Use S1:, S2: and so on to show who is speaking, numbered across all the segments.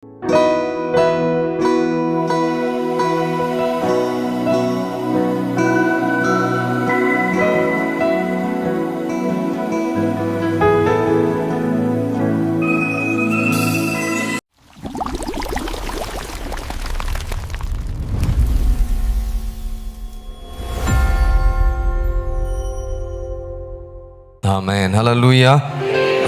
S1: ஆமென், ஹல்லேலூயா.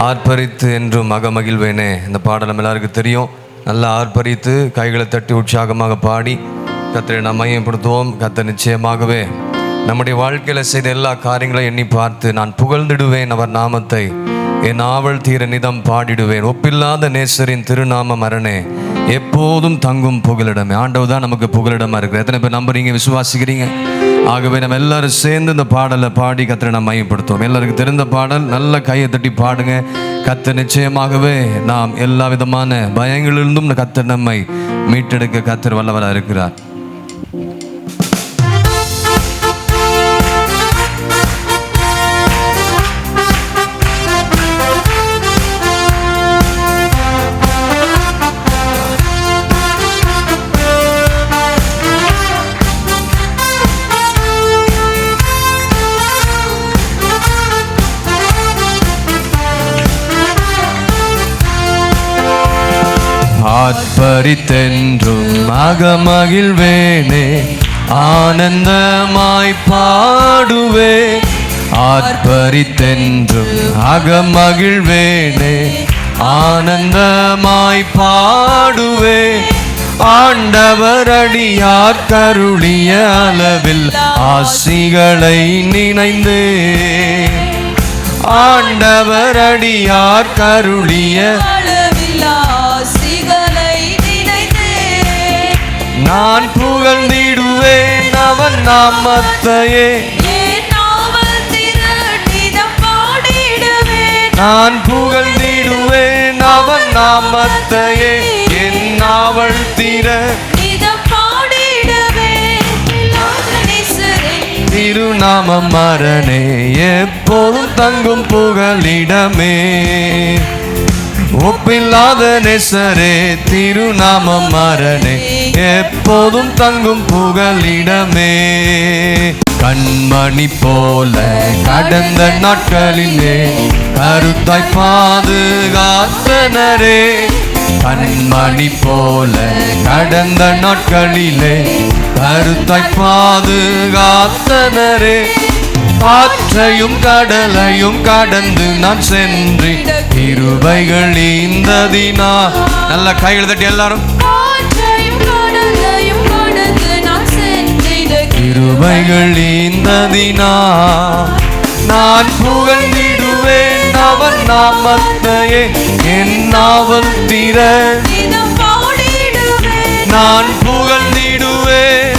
S1: ஆர்ப்பரித்து என்றும் மகிழ்வேனே. இந்த பாடல் எல்லாருக்கும் தெரியும். நல்லா ஆர்ப்பரித்து கைகளை தட்டி உற்சாகமாக பாடி கர்த்தரை நாம் மையப்படுத்துவோம். கர்த்தர் நிச்சயமாகவே நம்முடைய வாழ்க்கையில் செய்த எல்லா காரியங்களையும் எண்ணி பார்த்து நான் புகழ்ந்திடுவேன் அவர் நாமத்தை, என் ஆவல் தீர நிதம் பாடிடுவேன். ஒப்பில்லாத நேசரின் திருநாம மரணே எப்போதும் தங்கும் புகலிடமே. ஆண்டவர் தான் நமக்கு புகலிடமா இருக்கு. எத்தனை பேர் நம்புறீங்க, விசுவாசிக்கிறீங்க? ஆகவே நம்ம எல்லாரும் சேர்ந்து இந்த பாடலை பாடி கர்த்தரை நம்ம மையப்படுத்துவோம். எல்லாருக்கும் தெரிந்த பாடல், நல்ல கையை தட்டி பாடுங்க. கர்த்தர் நிச்சயமாகவே நாம் எல்லா விதமான பயங்களிலிருந்தும் கர்த்தர் நம்மை மீட்டெடுக்க கர்த்தர் வல்லவராக இருக்கிறார். ஆர்ப்பரித்தென்றும் மகிழ்வேனே, ஆனந்தமாய் பாடுவே. ஆர்ப்பரித்தென்றும் மகிழ்வேனே, ஆனந்தமாய் பாடுவே. ஆண்டவர் அடியார் கருளிய அளவில் ஆசிகளை நினைந்தே. ஆண்டவர் அடியார் கருளிய நான் புகழ்ந்திடுவேன் அவன் நாமத்தையே. நான் புகழ்ந்திடுவேன் அவன் நாமத்தையே, என் நாவல் தீர திருநாமம் மரணே எப்போதும் தங்கும் புகலிடமே. ஒப்பில்லாத நேசரே திருநாமம் மரணே எப்போதும் தங்கும் புகலிடமே. கண்மணி போல கடந்த நாட்களிலே கருத்தாய் பாதுகாத்தனரே. கண்மணி போல கடந்த நாட்களிலே கருத்தாய் பாதுகாத்தனரே. காற்றையும் கடலையும் கடந்து நான் சென்று கிருபைகள் ஈந்ததினா. நல்ல கைகள் தட்டி எல்லாரும். கிருபைகள் ஈந்ததினா நான் புகழ்ந்திடுவேன் அவன் நாமத்தையே, என் நாவல் தீர நான் புகழ்ந்திடுவேன்.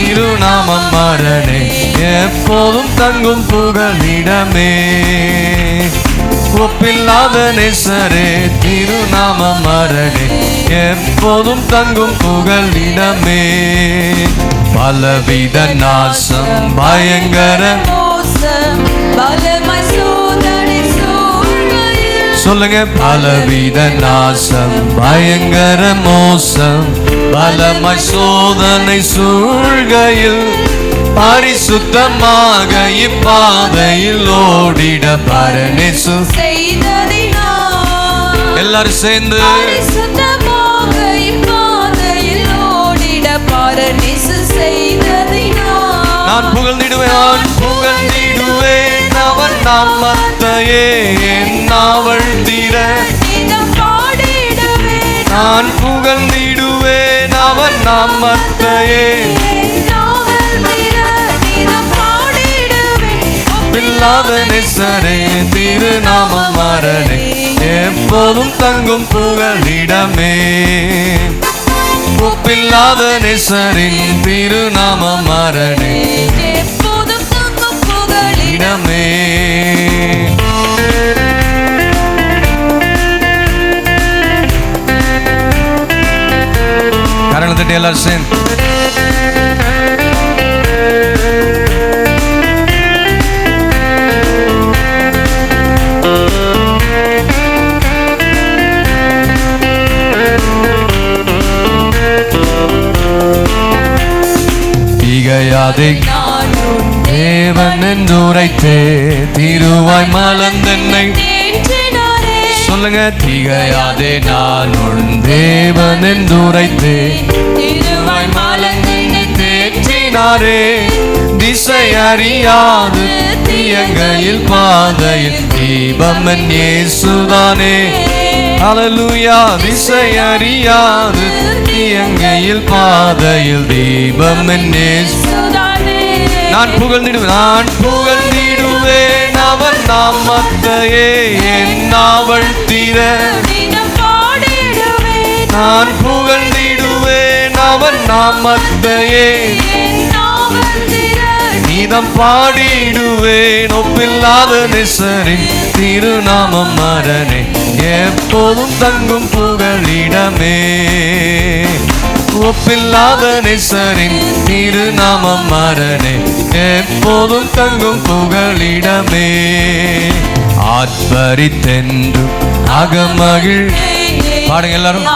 S1: திருநாமம் மரணே எப்போதும் தங்கும் புகலிடமே. ஒப்பில்லாத நேசரே திருநாமம் மரணே எப்போதும் தங்கும் புகலிடமே. பலவித நாசம் பயங்கர சொல்லுங்க. பலவித நாசம் பயங்கர மோசம் பலமாய் சோதனை சூழ்கையில் பரிசுத்தமாக இப்பாதையில் ஓடிட பரநேசு எல்லாரும் சேர்ந்து நான் புகழ்ந்திடுவேன் புகழ்ந்திடுவேன் அவன் நாமத்தையே, என் நாவல் தீர நான் புகழ்ந்திடுவேன் அவன் நாமத்தையே. ஒப்பில்லாத நேசரே திருநாமம் மரணே எப்போதும் தங்கும் புகலிடமே. ஒப்பில்லாத நேசரின் திருநாமம் மரணே எப்போதும் தங்கும் புகலிடமே. கரணத்தை எல்லாரும் சேர்ந்து திகையாதே தேவன் என்று உரைத்தே திருவாய் மலர்ந்தென்னை சொல்லுங்க. திகையாதே நான் உன் தேவன் என்று உரைத்தே திருவாய் மலர்ந்தென்னை தேற்றினாரே. திசை அறியாது தியங்கையில் பாதையில் தீபம் என் இயேசுதானே. ஹல்லேலூயா. திசை அறியாது தியங்கையில் பாதையில் தீபம் என் இயேசுதானே. நான் புகழ்ந்திடுவேன் அவர் நாமத்தையே என் நாவல் தீர. நான் புகழ்ந்திடுவேன் அவர் நாமத்தையே நீதம் பாடிடுவேன். ஒப்பில்லாத நேசரின் திருநாமம் மரணே எப்போதும் தங்கும் புகழிடமே. ஒப்பில்லாத நேசரின் திருநாமம் மரணே எப்போதும் தங்கும் புகழிடமே. ஆர்ப்பரித்தென்று அகமகிழ் பாடுங்க எல்லாரும்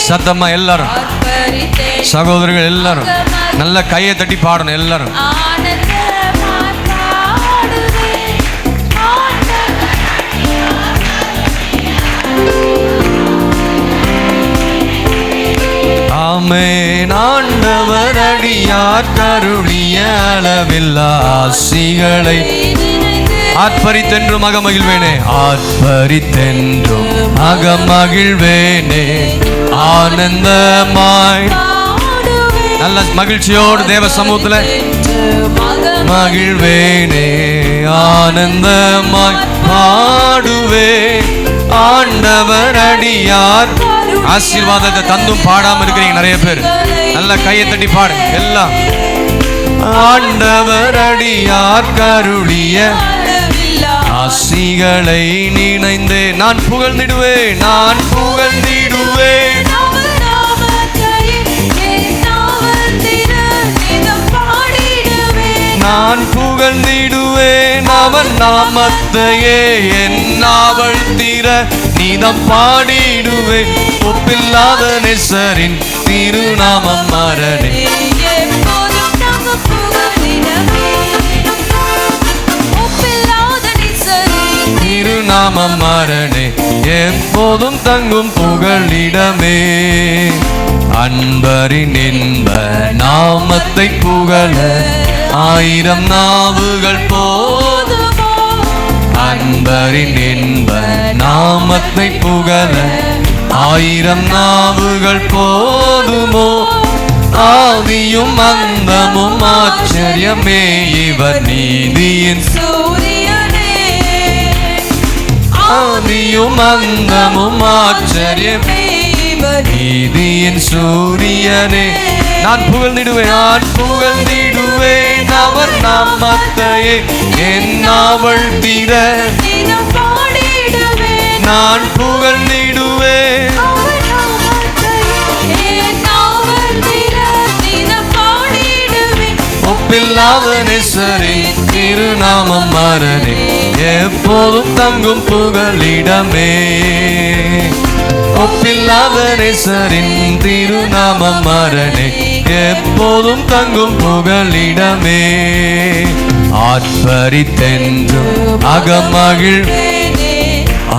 S1: சத்தமா எல்லாரும் சகோதரர்கள் எல்லாரும் நல்ல கையை தட்டி பாடணும் எல்லாரும். ஆமென். ஆண்டவர் அடியார் கருளிய அளவில்லா ஆசிகளை ஆர்ப்பரித்தென்றும் அகமகிழ்வேனே. ஆர்ப்பரித்தென்றும் அகமகிழ்வேனே ஆனந்தமாய் நல்ல மகிழ்ச்சியோடு தேவ சமூகத்துல மகிழ்வேனே ஆனந்தமாய் பாடுவே. ஆண்டவர் அடியார் ஆசீர்வாதத்தை தந்தும் பாடாம இருக்கிறீங்க நிறைய பேர். நல்ல கையை தட்டி பாடுங்க எல்லாம். ஆண்டவர் அடியார் கருளிய ஆசிகளை நினைந்தே நான் புகழ்ந்திடுவேன். நான் புகழ்ந்திடுவேன் நான் புகழ்ந்திடுவேன் அவர் நாமத்தையே என் நாவல் தீர நீதம் பாடிடுவேன். ஒப்பில்லாத நேசரின் திருநாமம் மரணே திருநாமம் மரணே எப்போதும் தங்கும் புகழிடமே. அன்பரின் இன்ப நாமத்தை புகழ ஆயிரம் நாவுகள் போதுமோ. அன்பரின் இன்ப நாமத்தை புகழ ஆயிரம் நாவுகள் போதுமோ. ஆதியும் அந்தமும் ஆச்சரியமே இவர் நீதியின் சூரியனே. ஆதியும் அந்தமும் ஆச்சரியமே நீதியின் சூரியனே. நான் புகழ்ந்திடுவேன் நான் புகழ்ந்திடுவேன் அவர் நாமத்தையே என் நாவல் தீர. நான் புகழ்ந்திடுவேன் ஒப்பில்லாத நேசரின் திருநாமம் மரணே எப்போதும் தங்கும் புகழிடமே. ஒப்பில்லாத நேசரின் திருநாமம் மரணே எப்போதும் தங்கும் புகழிடமே. ஆர்ப்பரித்தென்றும் அகமகிழ்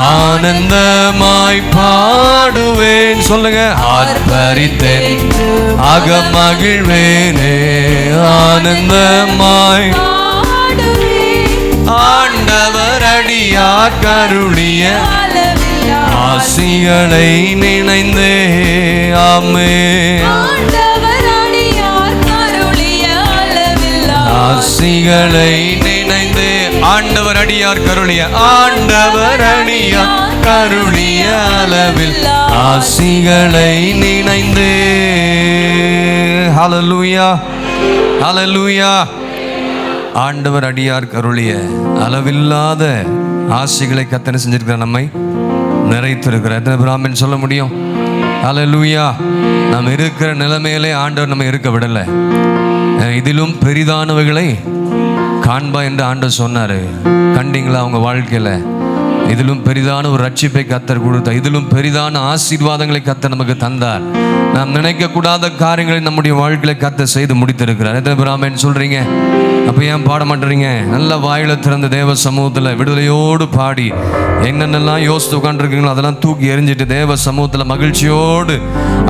S1: ஆனந்தமாய் பாடுவேன். சொல்லுங்க. ஆர்ப்பரித்தேன் அகமகிழ்வேனே ஆனந்தமாய். ஆண்டவர் அடியார் கருளிய ஆசிகளை நினைந்தே. ஆமென். ஆசிகளை நினைந்தே. ஆண்டவர் அடியார் கருளிய ஆண்டவர் அடியார் கருளிய அளவில் ஆசிகளை நினைந்தே. ஹல்லேலூயா ஹல்லேலூயா. ஆண்டவர் அடியார் கருளிய அளவில்லாத ஆசிகளை கர்த்தர் செஞ்சிருக்கிற நம்மை நிறைத்திருக்கிறார். எத்தனை பிராமின் சொல்ல முடியும்? ஹல்லேலூயா. நம்ம இருக்கிற நிலைமையிலே ஆண்டவர் நம்ம இருக்க விடலை. இதிலும் பெரிதானவைகளை காண்பா என்று ஆண்டவர் சொன்னார். கண்டிங்களா அவங்க வாழ்க்கையில்? இதிலும் பெரிதான ஒரு ரட்சிப்பை கர்த்தர் கொடுத்தார். இதிலும் பெரிதான ஆசீர்வாதங்களை கர்த்தர் நமக்கு தந்தார். நாம் நினைக்க கூடாத காரியங்களை நம்முடைய வாழ்க்கையில கர்த்தர் செய்து முடித்திருக்கிறார். எத்தனை பேர் ஆமென் சொல்றீங்க? அப்ப ஏன் பாட மாட்டேறீங்க? நல்ல வாயில திறந்த தேவ சமூகத்துல விடுதலையோடு பாடி என்னென்னலாம் யோசித்து உட்காந்துருக்கீங்களோ அதெல்லாம் தூக்கி எறிஞ்சிட்டு தேவ சமூகத்துல மகிழ்ச்சியோடு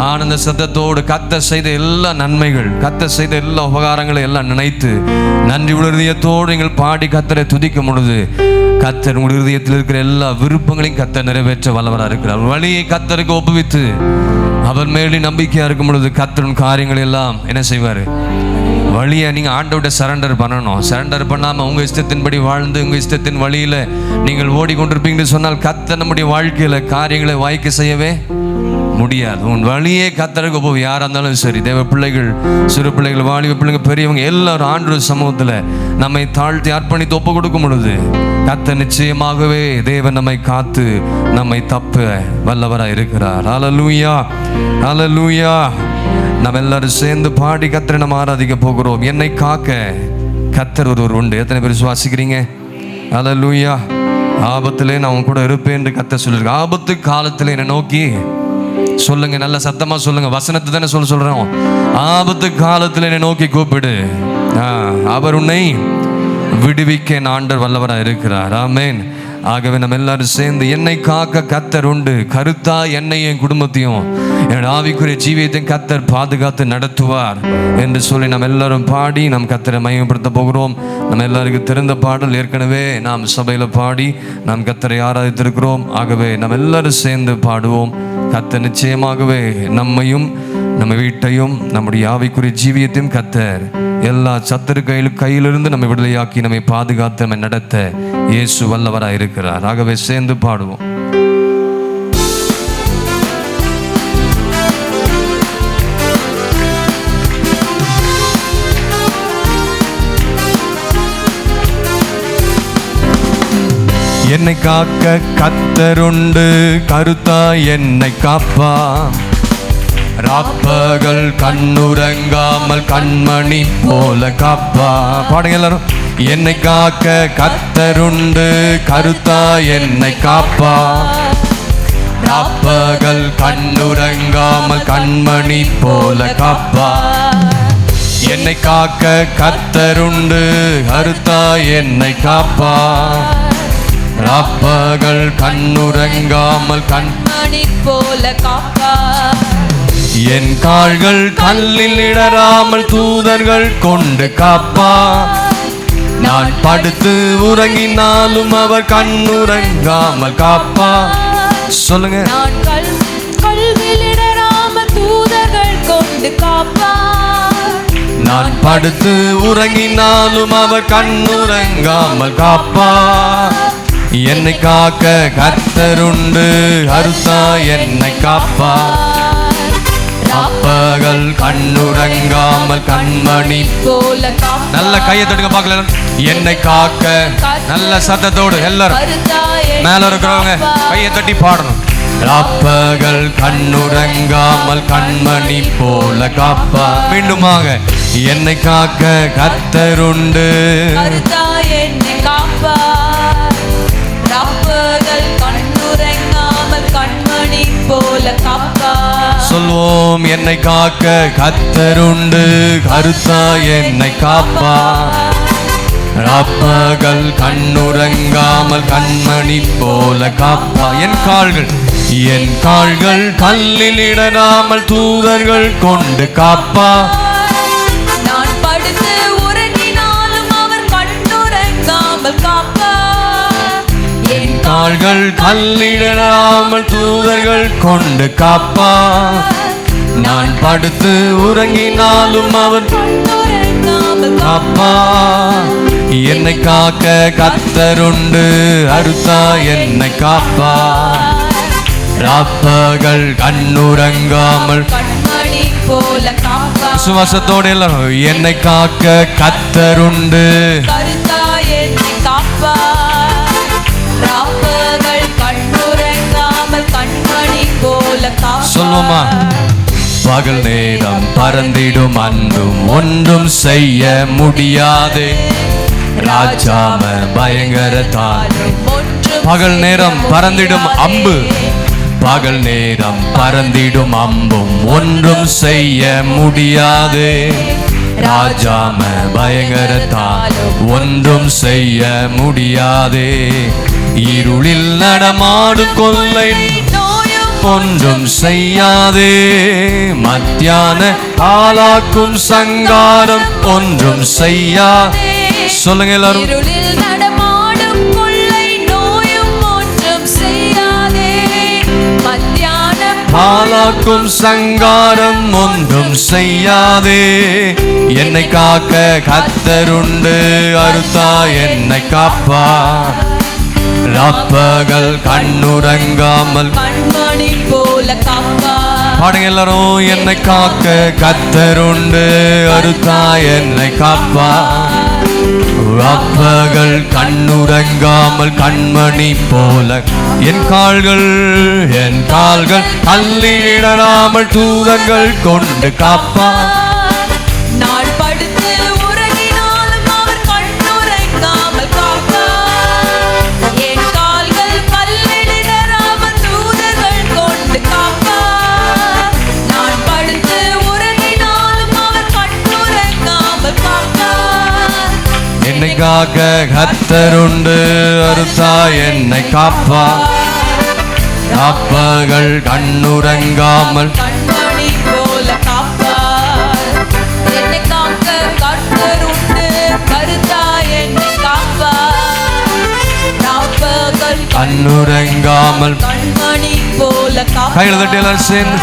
S1: ஆனந்த சத்தத்தோடு கர்த்தர் செய்த எல்லா நன்மைகள், கர்த்தர் செய்த எல்லா உபகாரங்களை எல்லாம் நினைத்து நன்றி உணர்தியத்தோடு நீங்கள் பாடி கர்த்தரை துதிக்கும் பொழுது கர்த்தர் உங்கள் இருதயத்தில் இருக்கிற எல்லா விருப்பங்களையும் கர்த்தர் நிறைவேற்ற வல்லவராக இருக்கிறார். வழியை கர்த்தருக்கு ஒப்புவித்து அவர் மேலே நம்பிக்கையா இருக்கும் பொழுது கர்த்தரின் காரியங்கள் எல்லாம் என்ன செய்வார்? வழியை நீங்கள் ஆண்டவர்கிட்ட சரண்டர் பண்ணணும். சரண்டர் பண்ணாமல் உங்கள் இஷ்டத்தின்படி வாழ்ந்து உங்கள் இஷ்டத்தின் வழியில் நீங்கள் ஓடிக்கொண்டிருப்பீங்கன்னு சொன்னால் கர்த்தர் நம்முடைய வாழ்க்கையில் காரியங்களை வாய்க்க செய்யவே முடியாது. உன் வழியே கர்த்தருக்கு ஒப்பு. யாராக இருந்தாலும் சரி, தேவ பிள்ளைகள், சிறு பிள்ளைகள், வாலிப பிள்ளைங்க, பெரியவங்க எல்லாரும் ஆண்டவர் சமூகத்தில் நம்மை தாழ்த்தி அர்ப்பணித்து ஒப்பு கொடுக்கும் பொழுது கர்த்தர் நிச்சயமாகவே தேவன் நம்மை காத்து நம்மை தப்ப வல்லவராக இருக்கிறார். ஹல்லேலூயா, ஹல்லேலூயா. நம்ம எல்லாரும் சேர்ந்து பாடி கர்த்தரை நம்ம ஆராதிக்க போகிறோம். என்னை காக்க கர்த்தர் ஒருவர் உண்டு. எத்தனை பேர் விசுவாசிக்கிறீங்க? ஹல்லேலூயா. ஆபத்திலே நான் உன் கூட இருப்பேன் என்று கர்த்தர் சொல்லியிருக்க. ஆபத்து காலத்தில் என்னை நோக்கி சொல்லுங்க, நல்ல சத்தமா சொல்லுங்க. வசனத்தை தானே சொல்றோம். ஆபத்து காலத்தில் என்னை நோக்கி கூப்பிடு, அவர் உன்னை விடுவிக்க ஆண்டவர் வல்லவராக இருக்கிறார். ஆமென். ஆகவே நம்ம எல்லாரும் சேர்ந்து என்னை காக்க கர்த்தர் உண்டு. கருத்தா என்னையும் என் குடும்பத்தையும் என்னோட ஆவிக்குரிய ஜீவியத்தையும் கர்த்தர் பாதுகாத்து நடத்துவார் என்று சொல்லி நம்ம எல்லாரும் பாடி நம் கர்த்தரை மகிமைப்படுத்த போகிறோம். நம்ம எல்லாருக்கும் தெரிந்த பாடல் ஏற்கனவே நாம் சபையில் பாடி நாம் கர்த்தரை ஆராதித்திருக்கிறோம். ஆகவே நம்ம எல்லாரும் சேர்ந்து பாடுவோம். கர்த்தர் நிச்சயமாகவே நம்மையும் நம்ம வீட்டையும் நம்முடைய ஆவிக்குரிய ஜீவியத்தையும் கர்த்தர் எல்லா சத்துரு கையிலிருந்து நம்ம விடுதலையாக்கி நம்மை பாதுகாத்து நம்மை நடத்த இயேசு வல்லவராக இருக்கிறார். ஆகவே சேர்ந்து பாடுவோம். என்னை காக்க கர்த்தருண்டு, கருத்தா என்னை காப்பா, ராப்பகல் கண்ணுறங்காமல் கண்மணி போல காப்பா. பாடுங்க எல்லாரும். என்னை காக்க கர்த்தருண்டு, கருத்தா என்னை காப்பா, ராப்பகல் கண்ணுறங்காமல் கண்மணி போல காப்பா. என்னை காக்க கர்த்தருண்டு, கருத்தா என்னை காப்பா, ராப்பகல் கண்ணுறங்காமல் கண்மணி போல காப்பா. என் கால்கள் கல்லில் இடராமல் தூதர்கள் கொண்டு காப்பா. நான் படுத்து உறங்கினாலும் அவர் கண்ணுறங்காமல் காப்பா. சொல்லுங்க. நான் கல்லில் இடராமல் தூதர்கள் கொண்டு காப்பா. நான் படுத்து உறங்கினாலும் அவர் கண்ணுறங்காமல் காப்பா. என்னை காக்க கர்த்தருண்டு, கருத்தா என்னை காப்பா, ராப்பகல் கண்ணுறங்காமல் கண்மணி போல காப்பா. நல்ல கையை தட்டுங்க பார்க்கலாம். என்னை காக்க நல்ல சத்தத்தோடு எல்லாரும் மேல இருக்கிறவங்க கையை தட்டி பாடணும். ராப்பகல் கண்ணுறங்காமல் கண்மணி போல காப்பா. மீண்டுமாக என்னை காக்க கர்த்தருண்டு, கருத்தா என்னை காப்பா, ராப்பகல் கண்ணுறங்காமல் கண்மணி போல காப்பா. சொல்வோம். என்னை காக்க கர்த்தருண்டு, கருத்தா என்னை காப்பா, ராப்பகல் கண்ணுறங்காமல் கண்மணி போல காப்பா. என் கால்கள் கல்லில் இடராமல் தூதர்கள் கொண்டு காப்பா. நான் படுத்து உறங்கினாலும் அவர் கண்ணுறங்காமல் காப்பா. என் கால்கள் கல்லிடராமல் தூதர்கள் கொண்டு காப்பா. நான் படுத்து உறங்கினாலும் அவர் கண்ணுறங்காமல் காப்பா. என்னை காக்க கர்த்தருண்டு, அருத்தா என்னை காப்பா, ராப்பகல் கண்ணுறங்காமல் கண்மணி போல காப்பா. விசுவாசத்தோடு எல்லாரும் என்னை காக்க கர்த்தருண்டு, கருத்தா என்னை காப்பா, ராப்பகல் கண்ணுறங்காமல் கண்மணி போல காப்பா. சொல்லுமா. பகல் நேரம் பறந்திடும் அன்றும் ஒன்றும் செய்ய முடியாது. ராஜாம பயங்கர தாரும் பகல் நேரம் பறந்திடும் அம்பு பகல் நேரம் பறந்திடும் அம்பும் ஒன்றும் செய்ய முடியாது. ராஜாம பயங்கரத்தால் ஒன்றும் செய்ய முடியாது. இருளில் நடமாடும் கொள்ளை ஒன்றும் செய்யாதே. மத்தியான ஆளாக்கும் சங்காரம் ஒன்றும் செய்யா. சொல்லுங்க எல்லாரும்.
S2: இருளில் நடமாடும் கொள்ளை நோயும் ஒன்றும் செய்யாதே. மத்தியான
S1: ஆளாக்கும் சங்காரம் ஒன்றும் செய்யாதே. என்னை காக்க கர்த்தருண்டு, அறுத்தா என்னை காப்பா. ராப்பகல் கண்ணுறங்காமல்
S2: கண்மணி போல காப்பா.
S1: பாடுங்க எல்லாரும். என்னை காக்க கர்த்தருண்டு, அறுத்தா என்னை காப்பா. ராப்பகல் கண்ணுறங்காமல் கண்மணி போல என் கால்கள் தள்ளியிடாமல் தூதங்கள் கொண்டு காப்பா.
S2: நான் படுத்து உறங்கினாலும் அவர் கண்ணுறங்காமல் காப்பா. என் கால்கள் கல்லிடாமல் தூதர்கள் கொண்டு காப்பா. நான் படுத்து உறங்கினாலும் அவர் கண்ணுறங்காமல் காப்பா.
S1: என்னை காக்க கர்த்தருண்டு, அறுத்தா என்னை காப்பா. ராப்பகல் கண்ணுறங்காமல்
S2: கண்மணி போல காப்பா. என்னை காக்க கர்த்தருண்டு, கருத்தா என்னை காப்பா. ராப்பகல்
S1: கண்ணுறங்காமல்
S2: கண்மணி போல காப்பா.
S1: கையில் தட்டி எல்லாரும் சேர்ந்து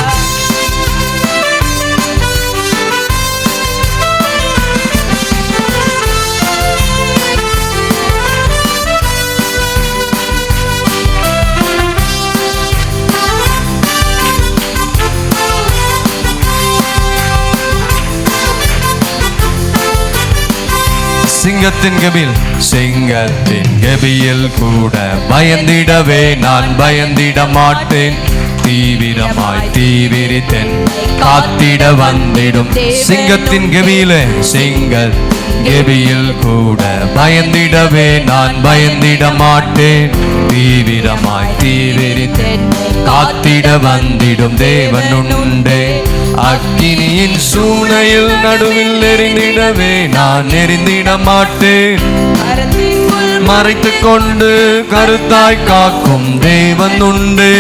S1: சிங்கத்தின் கெபியில் கூட பயந்திடவே நான் பயந்திட மாட்டேன். தீவிரமாய் தீவிரித்தேன் காத்திட வந்திடும். சிங்கத்தின் கெபியில் கூட பயந்திடவே நான் பயந்திட மாட்டேன். தீவிரமாய் தீவிரித்தேன் காத்திட வந்திடும் தேவன் உண்டே. அக்கினியின் சூளையில் நடுவில் எரிந்திடவே நான் எரிந்திட மாட்டேன். மறைத்துக் கொண்டு கருத்தாய் காக்கும் தேவன் உண்டே.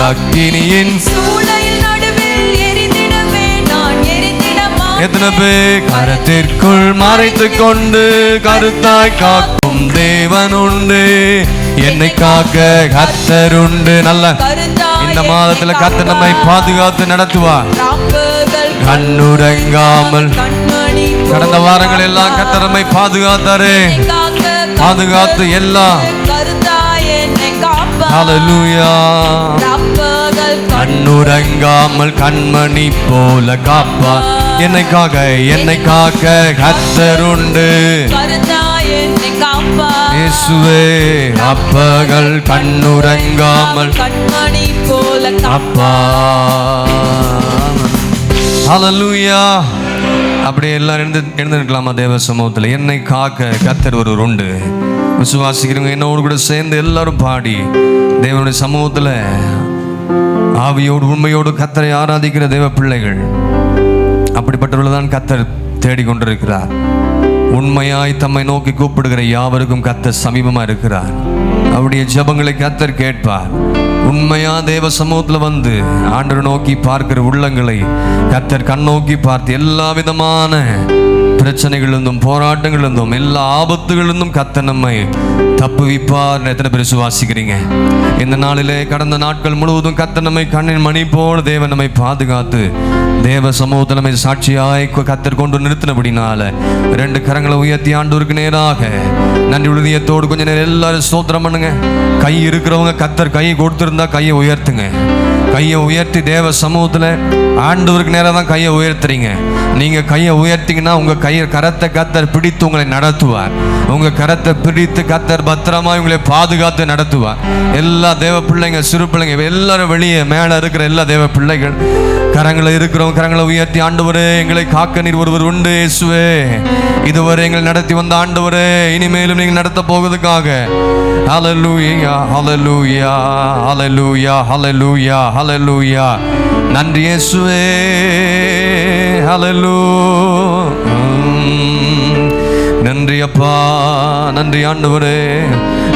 S1: அக்கினியின்
S2: சூளையில் நடுவில் எரிந்திடவே நான் எரிந்திட மாட்டேன்.
S1: எத்தனை பேர் கரத்திற்குள் மறைத்துக் கொண்டு கருத்தாய் காக்கும் தேவன் உண்டே. என்னை காக்க கர்த்தருண்டு. நல்ல இந்த மாதத்துல கர்த்தர் நம்மை பாதுகாத்து நடத்துவார். கண்ணுறங்காமல் கடந்த வாரங்கள் எல்லாம் கர்த்தர் நம்மை பாதுகாத்தாரே. பாதுகாத்து எல்லாம் ஹல்லேலூயா. கண்ணுறங்காமல் கண்மணி போல காப்பா. என்னை காக்க கர்த்தருண்டு. இயேசுவே அப்பகள் கண்ணுறங்காமல்
S2: கண்மணி போல
S1: அப்பா. ஹல்லேலூயா. அப்படியே எல்லாரும் எழுந்திருக்கலாமா தேவ சமூகத்தில். என்னை காக்க கர்த்தர் ஒருவர் உண்டு. விசுவாசிக்கிறவங்க என்னோடு கூட சேர்ந்து எல்லாரும் பாடி தேவனுடைய சமூகத்தில் ஆவியோடு உண்மையோடு கர்த்தரை ஆராதிக்கிற தேவ பிள்ளைகள். அப்படிப்பட்டவர்கள் தான் கர்த்தர் தேடிக்கொண்டிருக்கிறார். உண்மையாய் தம்மை நோக்கி கூப்பிடுகிற யாவருக்கும் கர்த்தர் சமீபமாக இருக்கிறார். அவருடைய ஜெபங்களை கர்த்தர் கேட்பார். உண்மையா தேவ சமூகத்தில் வந்து ஆண்டவரை நோக்கி பார்க்கிற உள்ளங்களை கர்த்தர் கண்ணோக்கி பார்த்து எல்லா விதமான பிரச்சனைகளிலிருந்தும் போராட்டங்களிலிருந்தும் எல்லா ஆபத்துகளிலிருந்தும் கர்த்தர் நம்மை தப்புவிப்பார். எத்தனை பேர் விசுவாசிக்கிறீங்க? இந்த நாளிலே கடந்த நாட்கள் முழுவதும் கர்த்தர் நம்மை கண்ணின் மணி போல் தேவன் நம்மை பாதுகாத்து தேவ சமூகத்தில் நம்மை சாட்சியாய் கர்த்தர் கொண்டு நிறுத்தினபடினால 2 கரங்களை உயர்த்தி ஆண்டவருக்கு நேராக நன்றி உறுதியத்தோடு கொஞ்ச நேரம் எல்லாரும் ஸ்தோத்திரம் பண்ணுங்க. கை இருக்கிறவங்க கர்த்தர் கை கொடுத்துருந்தா கையை உயர்த்துங்க. கையை உயர்த்தி தேவ சமூகத்தில் ஆண்டவருக்கு நேராக தான் கையை உயர்த்துறீங்க. நீங்கள் கையை உயர்த்திங்கன்னா உங்கள் கரத்தை கர்த்தர் பிடித்து உங்களை நடத்துவார். உங்கள் கரத்தை பிடித்து கர்த்தர் பத்திரமா உங்களை பாதுகாத்து நடத்துவார். எல்லா தேவ பிள்ளைங்க, சிறு பிள்ளைங்க எல்லாரும் வெளியே மேலே இருக்கிற எல்லா தேவ பிள்ளைகள் கரங்களை இருக்கிறோம், கரங்களை உயர்த்தி ஆண்டவரே எங்களை காக்க நீர் ஒருவர் உண்டு இயேசுவே. இதுவரை எங்களை நடத்தி வந்த ஆண்டவரே, இனிமேலும் நீங்கள் நடத்த போவதுக்காக ஹல்லேலூயா ஹல்லேலூயா ஹல்லேலூயா ஹல்லேலூயா ஹல்லேலூயா. நன்றி இயேசுவே. ஹல்லேலூயா. நன்றி அப்பா, நன்றி ஆண்டவரே,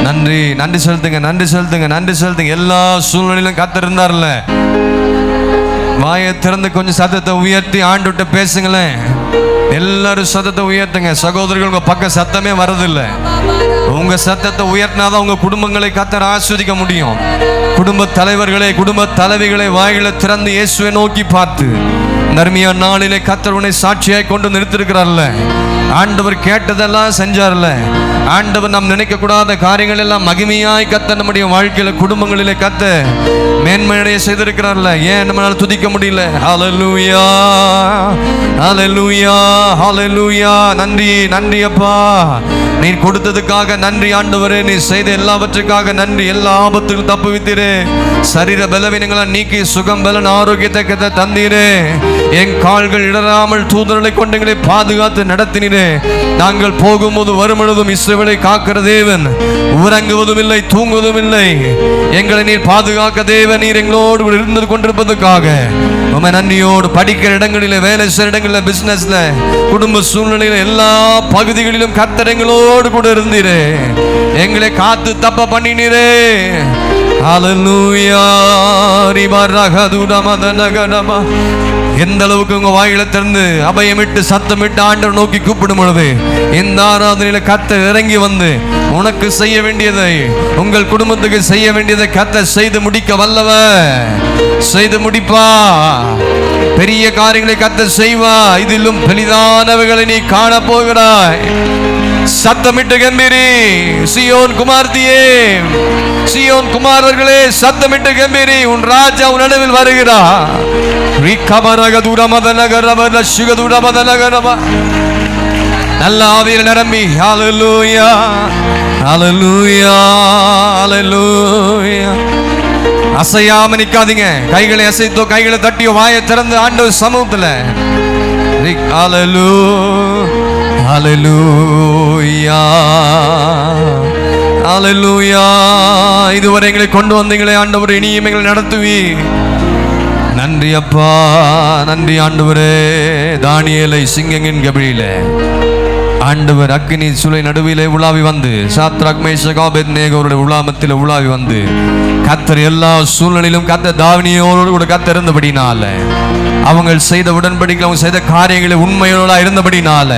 S1: நன்றி. நன்றி செலுத்துங்க, நன்றி செலுத்துங்க, நன்றி செலுத்துங்க. எல்லா சூழ்நிலையிலும் காத்திருந்தார்ல, வாயை திறந்து கொஞ்சம் சத்தத்தை உயர்த்தி ஆண்டுகிட்ட பேசுங்களேன். எல்லாரும் சத்தத்தை உயர்த்துங்க. சகோதரர்கள், உங்க பக்கம் சத்தமே வரதில்லை. உங்க சத்தத்தை உயர்த்தினாதான் உங்க குடும்பங்களை கர்த்தர் ஆஸ்வதிக்க முடியும். குடும்ப தலைவர்களை, குடும்ப தலைவிகளை வாயில திறந்து இயேசுவை நோக்கி பார்த்து, நர்மியா நாளிலே கர்த்தர் உன்னை சாட்சியாய் கொண்டு நிறுத்திருக்கிறார்ல, ஆண்டவர் கேட்டதெல்லாம் செஞ்சார்ல, ஆண்டவர் நாம் நினைக்க கூடாத காரியங்கள் எல்லாம் மகிமையாய் கர்த்தர் நம்முடைய வாழ்க்கையில குடும்பங்களிலே கர்த்தர் மேன்மையடைய செய்திருக்கிறார்ல. ஏன் நம்மளால துதிக்க முடியல? ஹல்லேலூயா ஹல்லேலூயா ஹல்லேலூயா. நன்றி, நன்றி அப்பா. நீ கொடுத்ததுக்காக நன்றி ஆண்டவரே. நீ செய்த எல்லாவற்றுக்காக நன்றி. எல்லா ஆபத்துகளும் தப்புவித்தீரே. சரீர பலவீனங்களை நீக்கி சுகம் பலன் ஆரோக்கியத்தை தந்தீரே. என் கால்கள் இடராமல் தூதர்களை கொண்டு எங்களை பாதுகாத்து நடத்தினீரே. நாங்கள் போகும்போது வரும்பொழுதும் இஸ்ரவேலை காக்கிற தேவன், உறங்குவதும் இல்லை தூங்குவதும் இல்லை. எங்களை நீர் பாதுகாக்க தேவன், நீர் எங்களோடு இருந்து கொண்டிருப்பதற்காக உம்மை நன்றியோடு. படிக்கிற இடங்களில், வேலை செய்கிற இடங்களில், பிசினஸ்ல, குடும்ப சூழ்நிலையில, எல்லா பகுதிகளிலும் கர்த்தர் எங்களோடு கூட இருந்தீரே. எங்களை காத்து தப்ப பண்ணினீரே. ஹல்லேலூயா. ரிபரகதுடமதனகடமா. எந்த அளவுக்கு உங்க வாயில திறந்து அபயமிட்டு சத்தமிட்டு ஆண்டவர் நோக்கி கூப்பிடும் பொழுது, இந்த ஆராதனையில கர்த்தர் இறங்கி வந்து உனக்கு செய்ய வேண்டியதை, உங்கள் குடும்பத்துக்கு செய்ய வேண்டியதை கர்த்தர் செய்து முடிக்க வல்லவர். செய்து முடிப்பா. பெரிய காரியங்களை கர்த்தர் செய்வா. இதிலும் பெரிதானவைகளை நீ காண போகிறாய். சத்தமிட்டு கம்பீரி சீயோன் குமார்த்தியே, சீயோன் குமாரர்களே, சத்தமிட்டு கம்பீரி. உன் ராஜா உன் நடுவில் வருகிறார். நல்ல ஆவியில் நிரம்பி ஹல்லேலூயா ஹல்லேலூயா ஹல்லேலூயா. அசையாம நிக்காதீங்க. கைகளை அசைத்தோ, கைகளை தட்டியோ, வாயை திறந்து ஆண்டவர் சமூகத்துல ஹல்லேலூயா ஹல்லேலூயா. இதுவரை எங்களை கொண்டு வந்தீங்களே ஆண்டவர், இனியும் எங்களை நடத்துவி. நன்றி அப்பா, நன்றி ஆண்டவரே. தானியேலை சிங்கங்களின் கபியில ஆண்டவர் அக்கினி சுளை நடுவிலே உலாவி வந்து, சாத்ராக் மேஷக் ஆபேத்நேகோவுடைய உலாமத்தில் உலாவி வந்து, கர்த்தர் எல்லா சூழ்நிலையிலும் கர்த்தர் தானியேலோடு கூட கர்த்தர் இருந்தபடினால, அவங்க செய்த உடன்படிக்கை, அவங்க செய்த காரியங்களை உண்மையோட இருந்தபடினால,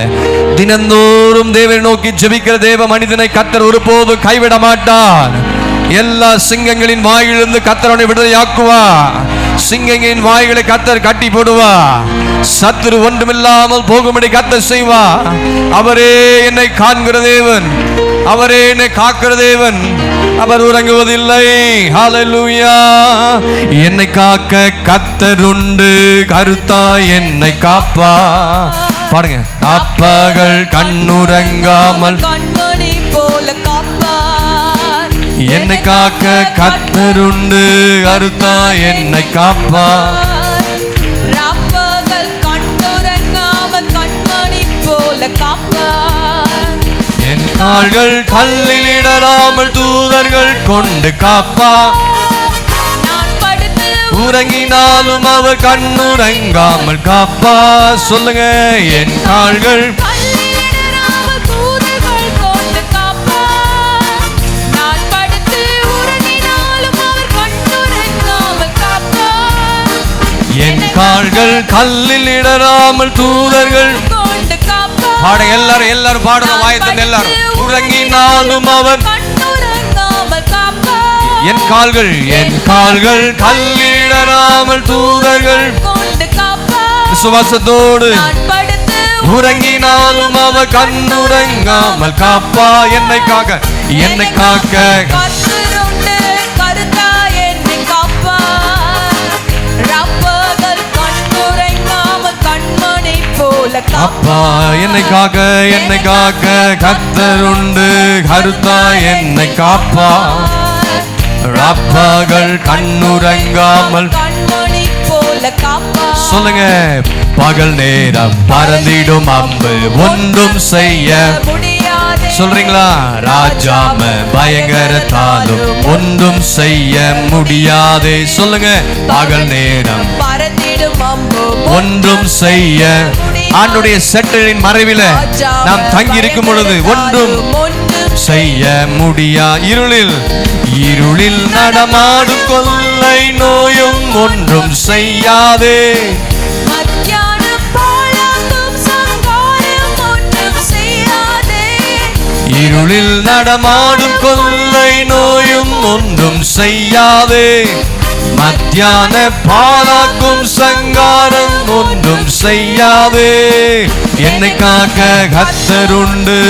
S1: தினந்தோறும் தேவனை நோக்கி ஜெபிக்கிற தேவ மனிதனை கர்த்தர் ஒருபோது கைவிட மாட்டார். எல்லா சிங்கங்களின் வாயிலிருந்து கர்த்தர் அவனை விடுதலையாக்குவா. சிங்கங்களின் வாய்களை கர்த்தர் கட்டி போடுவா. சத்துரு ஒன்றுமில்லாமல் போகும்படி கர்த்தர் செய்வா. அவரே என்னை காண்கிற தேவன், அவரே என்னை காக்கிற தேவன். அவர் உறங்குவதில்லை. ஹல்லேலூயா. என்னை காக்க கர்த்தர் உண்டு, கருத்தா என்னை காப்பா. பாருங்க. அப்பகள் கண்ணுறங்காமல்
S2: கண்மணி போல காப்பார்.
S1: என்னை காக்க கர்த்தர் உண்டு, கருத்தா என்னை காப்பா.
S2: ராப்பகல் கண்ணுறங்காமல் கண்மணி போல காப்பார்.
S1: என் கால்கள் கல்லில் இடராமல் தூதர்கள் கொண்டு காப்பா.
S2: நான் படுத்து
S1: உறங்கினாலும் அவர் கண்ணுறங்காமல் காப்பா. சொல்லுங்க. என் கால்கள்
S2: கல்லிடராமல் தூதர்கள் கொண்டு காப்பார். நான் படுத்து உறங்கினாலும் அவர் கண்ணுறங்காமல் காப்பார்.
S1: என் கால்கள் கல்லில் இடராமல் தூதர்கள்
S2: கொண்டு காப்பார்.
S1: பாட. எல்லாரும் பாடணும். வாயத்தன் எல்லாரும். உறங்கினாலும் அவர்
S2: கண்ணுறங்காமல் காப்பார்.
S1: என் கால்கள் கல்லிடராமல் தூதர்கள்
S2: கொண்டு காப்பார்.
S1: விசுவாசத்தோடு
S2: நான் படுத்து
S1: உறங்கினாலும் அவர் கண்ணுறங்காமல் காப்பா. என்னை காக்க
S2: கர்த்தருண்டு, கருத்தாய் என்னை காப்பார். ராப்பகல் கண்ணுறங்காமல் கண்மணி போல
S1: அப்பா. என்னை காக்க கர்த்தர் உண்டு, கருத்தா என்னை காப்பா. ராப்பகல் கண்ணுறங்காமல்
S2: கண்மணி போல காப்பார்.
S1: சொல்லுங்க. பகல் நேரம் பறந்திடும் அம்பு ஒன்றும் செய்ய
S2: முடியாதே.
S1: சொல்றீங்களா? ராஜாம பயங்கரத்தாலும் ஒன்றும் செய்ய முடியாதே. சொல்லுங்க. பகல் நேரம்
S2: பறந்திடும் அம்பு
S1: ஒன்றும் செய்ய ஆண்டுடைய செட்டலின் மறைவில நாம் தங்கி இருக்கும் பொழுது ஒன்றும் செய்ய முடியா. இருளில் நடமாடும் கொள்ளை நோயும் ஒன்றும் செய்யாதே.
S2: மத்தியான பாழாக்கும் சங்காரம் ஒன்றும் செய்யாதே.
S1: இருளில் நடமாடும் கொள்ளை நோயும் ஒன்றும் செய்யாதே. மத்தியான பாலாக்கும் சங்காரம் ஒன்றும் செய்யாதே. என்னை காக்க கர்த்தருண்டு.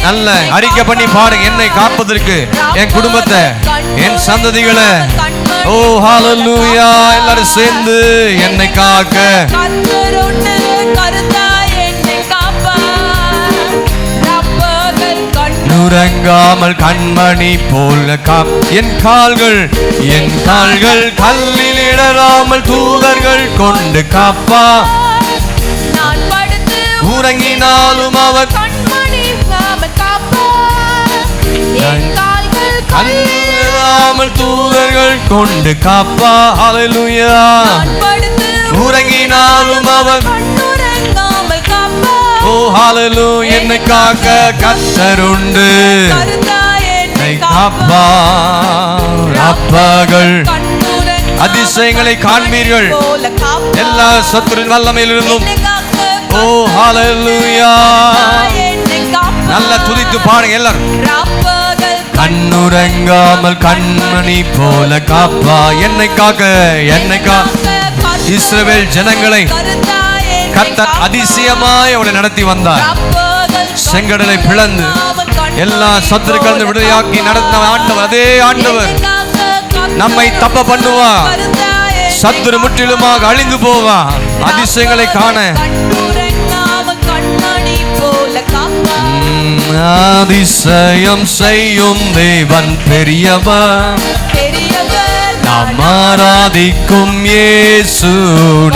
S1: நல்ல அறிக்கை பண்ணி பாருங்க. என்னை காப்பதற்கு என் குடும்பத்தை, என் சந்ததிகளை. ஓ ஹalleluya. எல்லாரும் சேர்ந்து என்னை காக்க
S2: கர்த்தருண்டு. கர்த்தாய் என்னை காப்பார். ரப்பகல்
S1: கண்ணுறங்காமல் கண்மணி போல என் கால்கள் கல்லில் இடராமல் தூதர்கள் கொண்டு காப்பா.
S2: நான் படுத்து
S1: உறங்கினாலும் அவர்
S2: கண்மணி காப்பார். என் கால்கள்
S1: கல்லிடாமல் தூதர்கள் கொண்டு காப்பா. ஹalleluya.
S2: நான் படுத்து
S1: உறங்கினாலும் அவர்
S2: கண்ணுறங்காமல் காப்பார்.
S1: ஓ ஹalleluya. என்னை காக்க கர்த்தருண்டு.
S2: கர்த்தாய் என்னை
S1: காப்பா. அப்பகள்
S2: கண்ணுறங்காமல்
S1: அதிசயங்களை காண்பீர்கள்.
S2: போல காப்பார்.
S1: எல்லா சத்துருவின் வல்லமையிலிருந்தும்.
S2: என்னை காக்க
S1: ஓ ஹalleluya.
S2: என்னை காப்பார்.
S1: நல்லா துதித்து பாருங்க எல்லாரும்.
S2: ரப்பகல்
S1: கண்ணுறங்காமல் கண்மணி போல காப்பா. என்னை காக்க இஸ்ரவேல் ஜனங்களை கர்த்தர் அதிசயமாய் அவளை நடத்தி வந்தார். செங்கடலை பிளந்து எல்லா சத்துருக்களும் விடுதலையாக்கி நடத்தின ஆண்டவர் அதே ஆண்டவர் நம்மை தப்ப பண்ணுவார். சத்துரு முற்றிலுமாக அழிந்து போவா. அதிசயங்களை காண அதிசயம் செய்யும் தேவன் பெரியவர். நாம் ஆராதிக்கும் இயேசு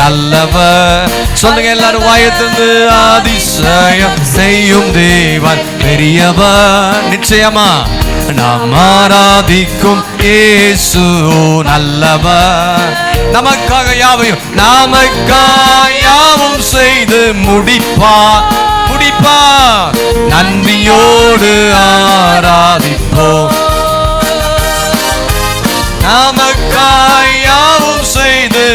S1: நல்லவர். சொல்லுங்க எல்லாரும் வாயத்திலிருந்து. அதிசயம் செய்யும் தேவன் பெரியவர். நிச்சயமா நாம் ஆராதிக்கும் இயேசு நல்லவர். நமக்காக யாவும் செய்து முடிப்பார். நன்றியோடு ஆராதிப்போம். நமக்காய் யாவும் செய்து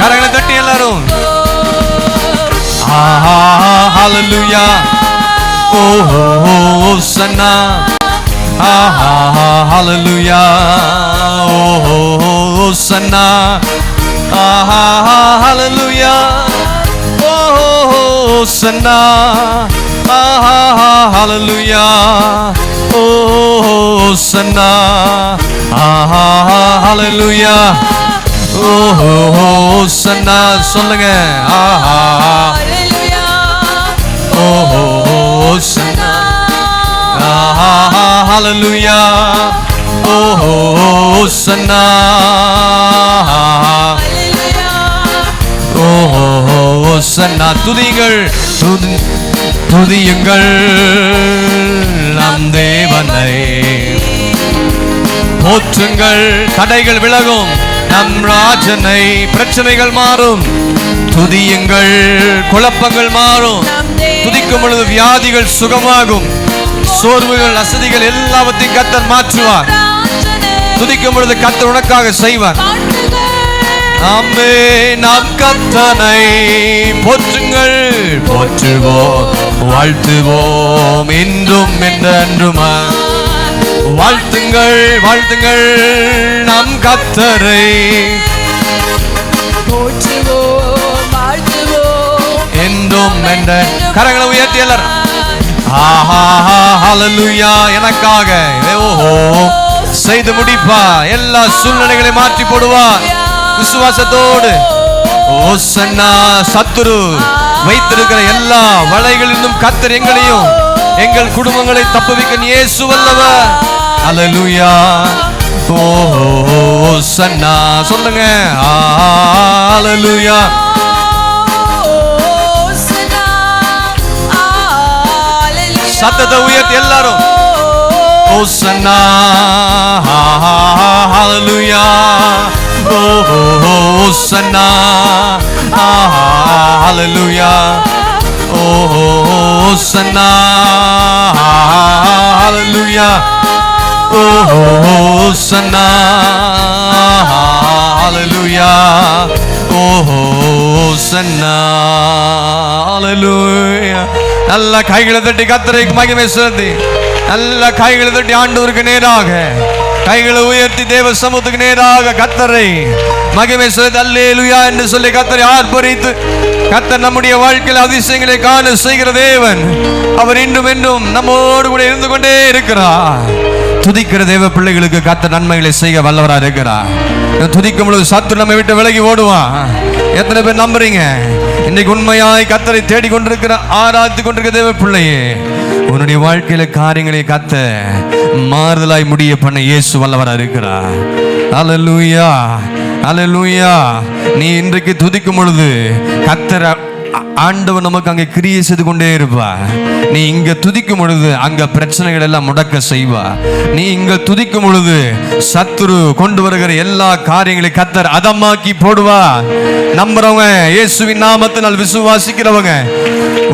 S1: கரங்களை தட்டி எல்லாரும். ஹalleluya. ஓ சன்னா. ஹalleluya. ஓ சன்னா. ஹalleluya. ஓ சன்னா. ஹalleluya. ஓ சன்னா. ஹalleluya. ஓ சன்னா. சொல்லுங்க. ஓ சன்னா. ஹalleluya. ஓ சன்னா. ஓ சன்னா. துதியுங்கள் நம் தேவனை. போற்றுங்கள். தடைகள் விலகும். நம் ராஜனை. பிரச்சனைகள் மாறும். துதியுங்கள். குழப்பங்கள் மாறும். துதிக்கும் பொழுது வியாதிகள் சுகமாகும். சோர்வுகள் அசதிகள் எல்லாவற்றையும் கர்த்தர் மாற்றுவார். துதிக்கும் பொழுது கர்த்தர் உனக்காக செய்வார். ஆமே. நாம் கர்த்தனை போற்றுங்கள். போற்றுவோம் வாழ்த்துவோம் இன்றும் என்றுமா. வாழ்த்துங்கள் நம் கர்த்தரை.
S2: போற்றுவோம் வாழ்த்துவோம்
S1: என்றும் என்ற கரங்களை உயர்த்தி எல்லாரும். ஹalleluya. எனக்காக செய்து முடிப்பா. எல்லா சூழ்நிலைகளை மாற்றி போடுவா. விசுவாசத்தோடு ஓசன்னா. சத்துரு வைத்திருக்கிற எல்லா வலைகளிலும் கர்த்தர் எங்களையும் எங்கள் குடும்பங்களை தப்புவிக்க இயேசு வல்லவர். ஹalleluya. ஓசன்னா. சொல்லுங்க ஹalleluya. சத்தத்தை உயர்த்தி எல்லாரும் ஓசன்னா ஹalleluya. ஓசன்னா ஹalleluya. ஓசன்னா ஹalleluya. ஓசன்னா ஹalleluya. ஓசன்னா ஹalleluya. நல்ல கைகளை தட்டி கர்த்தருக்கு மகிமை செலுத்தி, நல்ல கைகளை தட்டி ஆண்டவருக்கு நேராக கைகளை உயர்த்தி தேவ சமூகத்துக்கு நேராக கர்த்தரை மகிமை செலுத்தி அல்லேலூயா என்று சொல்லி கர்த்தரை ஆர்ப்பரித்து, கர்த்தர் நம்முடைய வாழ்க்கையில் அதிசயங்களை காண செய்கிற தேவன். அவர் இன்றும் என்றும் நம்மோடு கூட இருந்து கொண்டே இருக்கிறார். துதிக்கிற தேவ பிள்ளைகளுக்கு கர்த்தர் நன்மைகளை செய்ய வல்லவராக இருக்கிறார். துதிக்கும் பொழுது சத்துரு நம்மை விட்டு விலகி ஓடுவான். எத்தனை பேர் நம்புறீங்க? இன்னைக்கு உண்மையாய் கர்த்தரை தேடி கொண்டிருக்கிற, ஆராய்த்து கொண்டிருக்கிற தேவ பிள்ளையே, உன்னுடைய வாழ்க்கையில காரியங்களை கத்த மாறுதலாய் முடிய பண்ண இயேசு வல்லவராக இருக்கிறார். அல்லேலூயா, அல்லேலூயா. நீ இன்றைக்கு துதிக்கும் பொழுது கர்த்தர் ஆண்டவர் நமக்கு அங்கே கிரியை செய்து கொண்டே இருப்பா. நீ இங்க துதிக்கும் பொழுது அங்க பிரச்சனைகள் எல்லாம் முடக்க செய்வா. நீ இங்க துதிக்கும் பொழுது சத்துரு கொண்டு வருகிற எல்லா காரியங்களையும் கர்த்தர் அதமாக்கி போடுவா. நம்புறவங்க, இயேசுவின் நாமத்தினால் விசுவாசிக்கிறவங்க,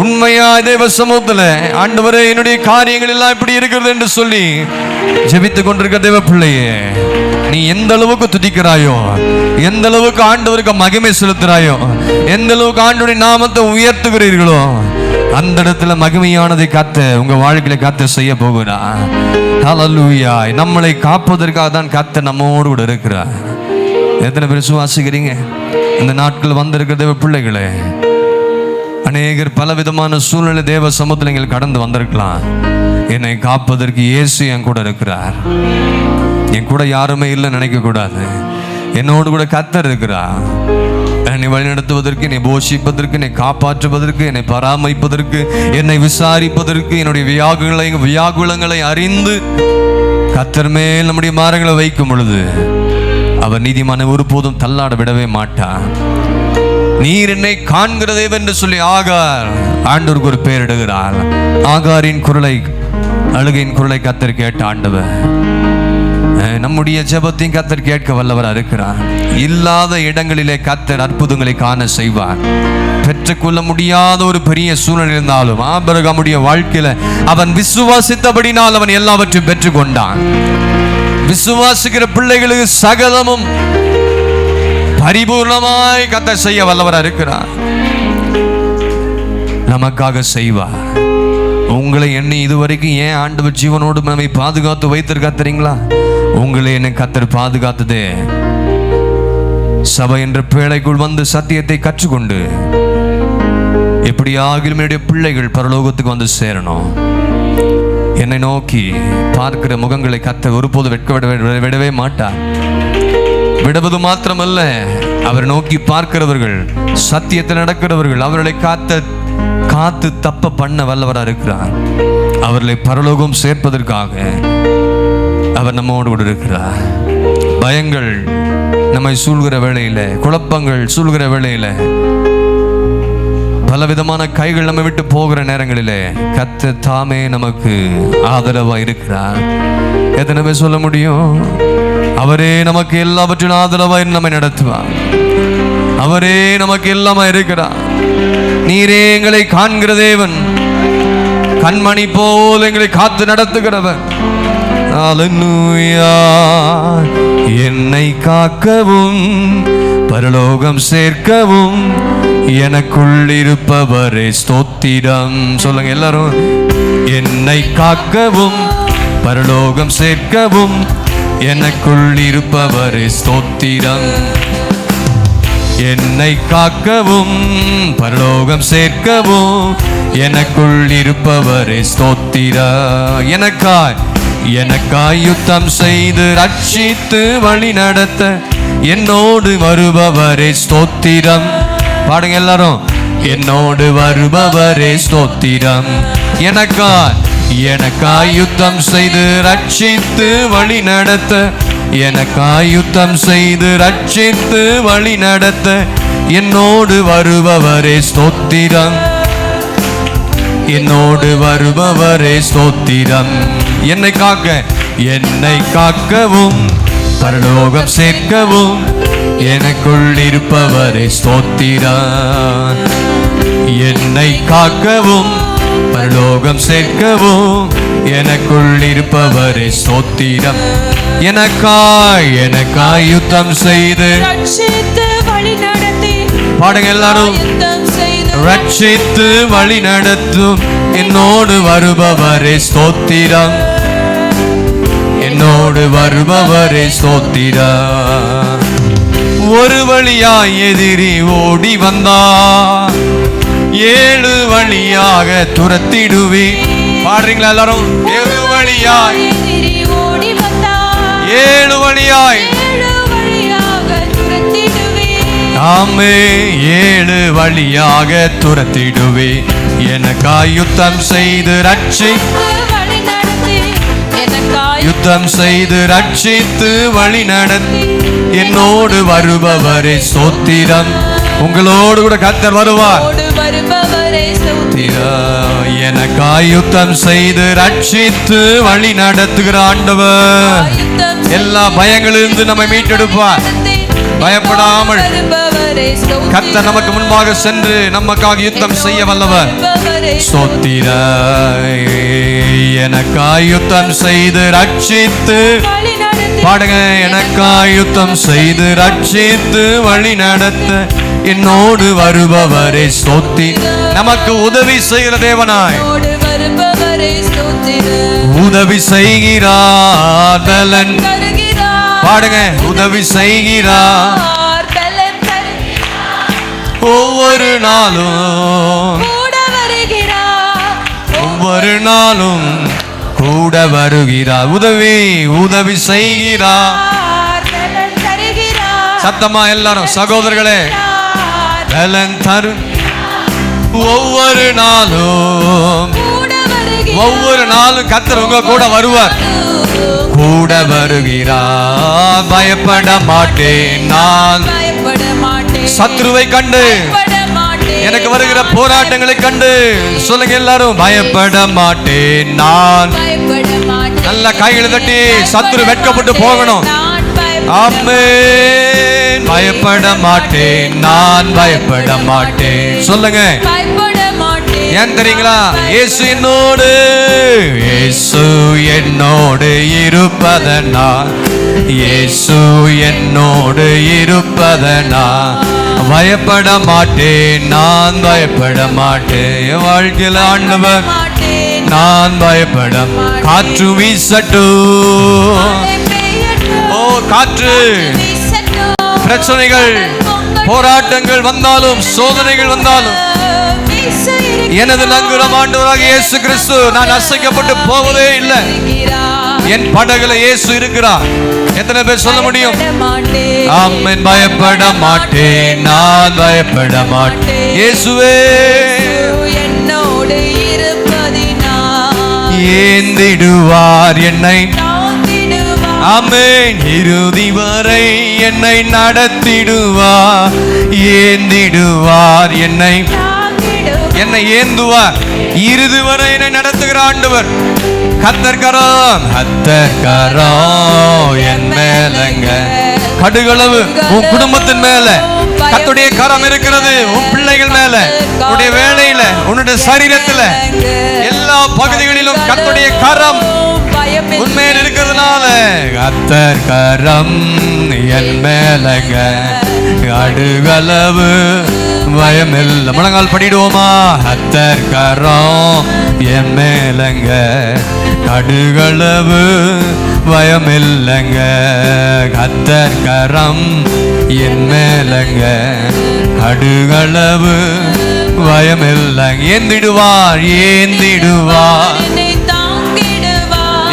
S1: உண்மையா தேவ சமூகத்துல ஆண்டவரே என்னுடைய காரியங்கள் எல்லாம் இப்படி இருக்கிறது என்று சொல்லி ஜெபித்துக் கொண்டிருக்க தேவ பிள்ளையே, நீ எந்த அளவுக்கு துதிக்கிறாயோ, எந்த அளவுக்கு ஆண்டவருக்கு மகிமை செலுத்துறாயோ, எந்த அளவுக்கு ஆண்டவருடைய நாமத்தை உயர்த்துகிறீர்களோ, அந்த இடத்துல மகிமையானதை காத்த உங்க வாழ்க்கையில காத்த செய்ய போகிறா. ஹல்லேலூயா. நம்மளை காப்பதற்காக தான் காத்த நம்மோடு கூட இருக்கிறார். எத்தனை பேர் விசுவாசிக்கிறீங்க? இந்த நாட்கள் வந்திருக்கிற தேவ பிள்ளைகளே, அநேகர் பலவிதமான சூழ்நிலை தேவ சமூகத்தில் நீங்கள் கடந்து வந்திருக்கலாம். என்னை காப்பதற்கு இயேசு என் கூட இருக்கிறார். என் கூட யாருமே இல்லை நினைக்க கூடாது. என்னோடு கூட கர்த்தர் இருக்கிறார். என்னை வழிநடத்துவதற்கு, என்னை போஷிப்பதற்கு, என்னை காப்பாற்றுவதற்கு, என்னை பராமரிப்பதற்கு, என்னை விசாரிப்பதற்கு, என்னுடைய வியாகுலங்களை அறிந்து கர்த்தர் மேல் நம்முடைய பாரங்களை வைக்கும் பொழுது அவர் நீதிமானை ஒருபோதும் தள்ளாட விடவே மாட்டார். நீர் என்னை காண்கிறதே என்று சொல்லி ஆகார் ஆண்டவருக்கு ஒரு பெயரிடுகிறார். ஆகாரின் குரலை, அழுகையின் குரலை கர்த்தர் கேட்ட ஆண்டவர் நம்முடைய ஜெபத்தையும் கர்த்தர் கேட்க வல்லவராக இருக்கிறார். இல்லாத இடங்களிலே கர்த்தர் அற்புதங்களை காண செய்வார். பெற்றுக்கொள்ள முடியாத ஒரு பெரிய சூழ்நிலை இருந்தாலும் ஆபிரகாமுடைய வாழ்க்கையில அவன் விசுவாசித்தபடினால் அவன் எல்லாவற்றையும் பெற்றுக்கொண்டான். விசுவாசிக்கிற பிள்ளைகளுக்கு சகலமும் பரிபூர்ணமாய் கர்த்தர் செய்ய வல்லவராக இருக்கிறார். நமக்காக செய்வார். உங்களை என்னை இதுவரைக்கும் ஏன் ஆண்டவர் ஜீவனோடு நம்மை பாதுகாத்து வைத்திருக்கா தெரியுங்களா? உங்களை என்னை கர்த்தர் பாதுகாத்ததே சபை என்ற பேழைக்குள் வந்து சத்தியத்தை கற்றுக்கொண்டு எப்படியாகிலும் என்னுடைய பிள்ளைகள் பரலோகத்துக்கு வந்து சேரணும். என்னை நோக்கி பார்க்கிற முகங்களை கர்த்தர் ஒருபோது விடவே மாட்டார். விடுவது மாத்திரமல்ல, அவரை நோக்கி பார்க்கிறவர்கள், சத்தியத்தில் நடக்கிறவர்கள், அவர்களை காத்து தப்ப பண்ண வல்லவராக இருக்கிறார். அவர்களை பரலோகம் சேர்ப்பதற்காக அவர் நம்மோடு கூட இருக்கிறார். பயங்கள் நம்மை சூழ்கிற வேளையில, குழப்பங்கள் சூழ்கிற வேளையில, பலவிதமான கைகள் நம்மை விட்டு போகிற நேரங்களிலே கர்த்தர் தாமே நமக்கு ஆதரவா இருக்கிறார். எத்தனை பேர் சொல்ல முடியும்? அவரே நமக்கு எல்லாவற்றிலும் ஆதரவாய் நம்மை நடத்துவார். அவரே நமக்கு எல்லாமா இருக்கிறார். நீரே எங்களை காண்கிற தேவன், கண்மணி போல் எங்களை காத்து நடத்துகிறவர். அல்லேலூயா. என்னை காக்கவும் பரலோகம் சேர்க்கவும் எனக்குள் இருப்பவரே ஸ்தோத்திரம். சொல்லுங்க எல்லாரும். என்னை காக்கவும் பரலோகம் சேர்க்கவும் எனக்குள் இருப்பவரே ஸ்தோத்திரம். என்னை காக்கவும் பரலோகம் சேர்க்கவும் எனக்குள் இருப்பவரே ஸ்தோத்திரம். எனக்காய் யுத்தம் செய்து ரட்சித்து வழி நடத்த என்னோடு வருபவரே ஸ்தோத்திரம். பாடுங்க எல்லாரும். என்னோடு வருபவரே ஸ்தோத்திரம். எனக்காய் யுத்தம் செய்து ரட்சித்து வழி நடத்த எனக்காய் யுத்தம் செய்து ரட்சித்து வழி நடத்த என்னோடு வருபவரே ஸ்தோத்திரம். என்னோடு வருபவரே ஸ்தோத்திரம். என்னை காக்கவும் பரலோகம் சேர்க்கவும் எனக்குள் இருப்பவரே ஸ்தோத்திரம். என்னை காக்கவும் பரலோகம் சேர்க்கவும் எனக்குள் இருப்பவரே ஸ்தோத்திரம். எனக்காய் யுத்தம் செய்து
S2: ரட்சித்து வழி நடத்தி
S1: பாடுங்க எல்லாரும். ரட்சித்து வழி நடத்தும் என்னோடு வருபவரே ஸ்தோத்திரம். என்னோடு வருபவரே ஸ்தோத்திரம். ஒரு வழியாய் எதிரி ஓடி வந்தா 7 வழியாக துரத்திடுவே. பாடுறீங்களா எல்லாரும்? 7 வழியாய் 7 வழியாய் ஆமே 7 வழியாக துரத்திடுவே. எனக்காய் யுத்தம் செய்து யுத்தம் செய்து ரட்சித்து வழி நடத்தி என்னோடு வருபவரே ஸ்தோத்திரம். உங்களோடு கூட கர்த்தர் வருவார். எனக்காய் யுத்தம் செய்து ரட்சித்து வழி நடத்துகிற ஆண்டவர் எல்லா பயங்களிலிருந்து நம்மை மீட்டெடுப்பார். பயப்படாமல் கர்த்தர் நமக்கு முன்பாக சென்று நமக்காக யுத்தம் செய்ய வல்லவர். ஸ்தோத்திரம். எனக்காய் யுத்தம் செய்து ரட்சித்து பாடுங்க. எனக்காய் யுத்தம் செய்து ரட்சித்து வழி நடத்த என்னோடு வருபவரே ஸ்தோத்திரம். நமக்கு உதவி செய்கிற தேவனாய் உதவி செய்கிறார். பலன் பாடுங்க. உதவி செய்கிறார். ஒவ்வொரு நாளும் ஒவ்வொரு நாளும் கூட வருகிறார். உதவி செய்கிறார். சத்தமா எல்லாரும் சகோதரர்களே. பலன் தரு ஒவ்வொரு நாளும் கர்த்தர் உங்க கூட வருவார். கூட வருகிறார். பயப்பட மாட்டேன் நான். சத்ருவை கண்டு எனக்கு வருகிற போராட்டங்களை கண்டு சொல்லுங்க எல்லாரும். பயப்பட மாட்டேன் நான். நல்ல கைகளை தட்டி சத்ரு வெட்கப்பட்டு போகணும். ஆமென். பயப்பட மாட்டேன் நான். பயப்பட மாட்டேன் சொல்லுங்க. ஏன் தெரியுங்களா? இயேசு என்னோடு இருப்பதனால் இயேசு என்னோடு இருப்பதனால் பயப்பட மாட்டேன் நான். பயப்பட மாட்டேன். வாழ்க்கையில் ஆண்டவர் நான் பயப்பட. காற்று வீசட்டும். ஓ காற்று. பிரச்சனைகள் போராட்டங்கள் வந்தாலும் சோதனைகள் வந்தாலும் எனது நங்குரம் ஆண்டவராக இயேசு கிறிஸ்து. நான் அசைக்கப்பட்டு போவதே இல்லை. என் படகுல இயேசு இருக்கிறார். எத்தனை பேர் சொல்ல முடியும்? ஆமென். பயப்பட மாட்டேன் நான். பயப்பட மாட்டேன். இயேசுவே என்னோடு இருப்பதினால் ஏந்திடுவார் என்னை. ஆமென். இறுதி வரை என்னை நடத்திடுவார். ஏந்திடுவார் என்னை ஏந்துவார். இறுதி வரை என்னை நடத்துகிற ஆண்டவர். கர்த்தர் கரம் என் மேலங்க. கடுகளவு உன் குடும்பத்தின் மேல கர்த்தருடைய கரம் இருக்கிறது. உன் பிள்ளைகள் மேல, உன்னுடைய வேலையில, உன்னுடைய சரீரத்துல, எல்லா பகுதிகளிலும் கர்த்தருடைய கரம் உண்மையில் இருக்கிறதுனால கர்த்தர் கரம் என் மேலங்க. கடுகளவு பயமில்லை. முழங்கால் படிடுவோமா? கர்த்தர் கரம் என் மேலங்க. கடுகளவு பயமில்லைங்க. கர்த்தர் கரம் என் மேலங்க. கடுகளவு பயமில்லைங்க. ஏந்திடுவார்.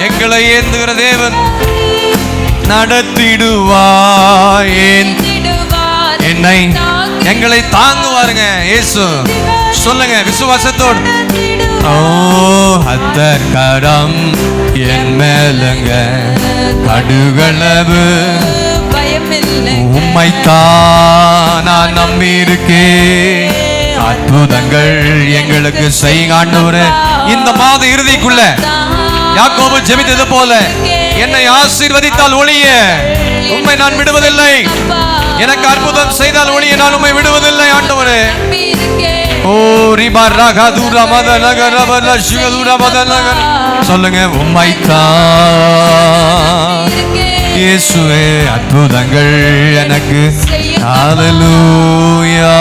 S1: எங்களை ஏந்துகிற தேவன் நடத்திடுவார். என்னை எங்களை தாங்குவாருங்க இயேசு. சொல்லுங்க விசுவாசத்தோடு. ஓ கர்த்தர் கரம் என் மேலங்க கடுகளவு உம்மைத்தான் நான் நம்பி இருக்கேன். அற்புதங்கள் எங்களுக்கு செய்யுங்க ஆண்டவரே. இந்த மாத இறுதிக்குள்ள யாக்கோபு ஜெபித்தது போல என்னை ஆசீர்வதித்தால் ஒழிய உம்மை நான் விடுவதில்லை. எனக்கு அற்புதம் செய்தால் ஒழிய நான் உம்மை விடுவதில்லை ஆண்டவரே. ஓ ரிபா ரகா தூரா மத நகர வல சுக தூரா மத நகர. சொல்லுங்க உம்மைத்தான் இயேசுவே அற்புதங்கள் எனக்கு. ஹல்லேலூயா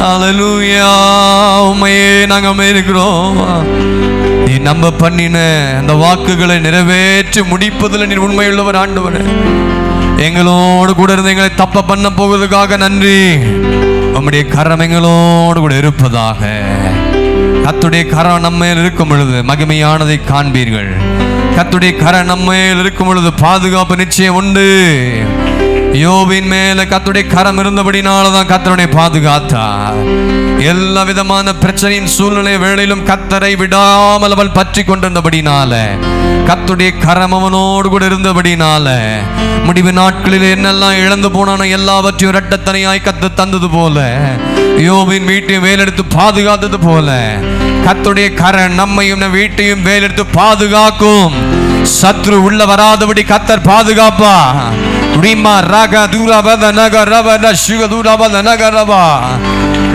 S1: ஹல்லேலூயா. உம்மையே நாங்கள் இருக்கிறோம். நீ நம்ப பண்ணின அந்த வாக்குகளை நிறைவேற்றி முடிப்பதில் நீ உண்மையுள்ளவர் ஆண்டவரே. எங்களோடு கூட இருந்து எங்களை தப்ப பண்ண போவதற்காக நன்றி. உம்முடைய கரம் எங்களோடு கூட இருப்பதாக. கர்த்தருடைய கரம் நம்ம மேல் இருக்கும் பொழுது மகிமையானதை காண்பீர்கள். கர்த்தருடைய கரம் நம்ம மேல் இருக்கும் பொழுது பாதுகாப்பு நிச்சயம் உண்டு. யோபின் மேல கர்த்தருடைய கரம் இருந்தபடினாலதான் கர்த்தருடைய பாதுகாத்தார். எல்லா விதமான பிரச்சனையின் சூழ்நிலை வேளையிலும் கர்த்தரை விடாமல் அவள் பற்றி கொண்டிருந்தபடினால, கர்த்தருடைய கரம் அவனோடு கூட இருந்தபடினால, முடிவு நாட்களில் என்னெல்லாம் இழந்து போனானோ எல்லாவற்றையும் இரட்டத்தனையாய் கர்த்தர் தந்தது போல, யோபின் வீட்டையும் வேலெடுத்து பாதுகாத்தது போல, கர்த்தருடைய கரம் நம்மையும் வீட்டையும் வேலெடுத்து பாதுகாக்கும். சத்ரு உள்ள வராதபடி கர்த்தர் பாதுகாப்பா. ரிமா ராகா தூரபத நகரபத சுக தூரபத நகரபா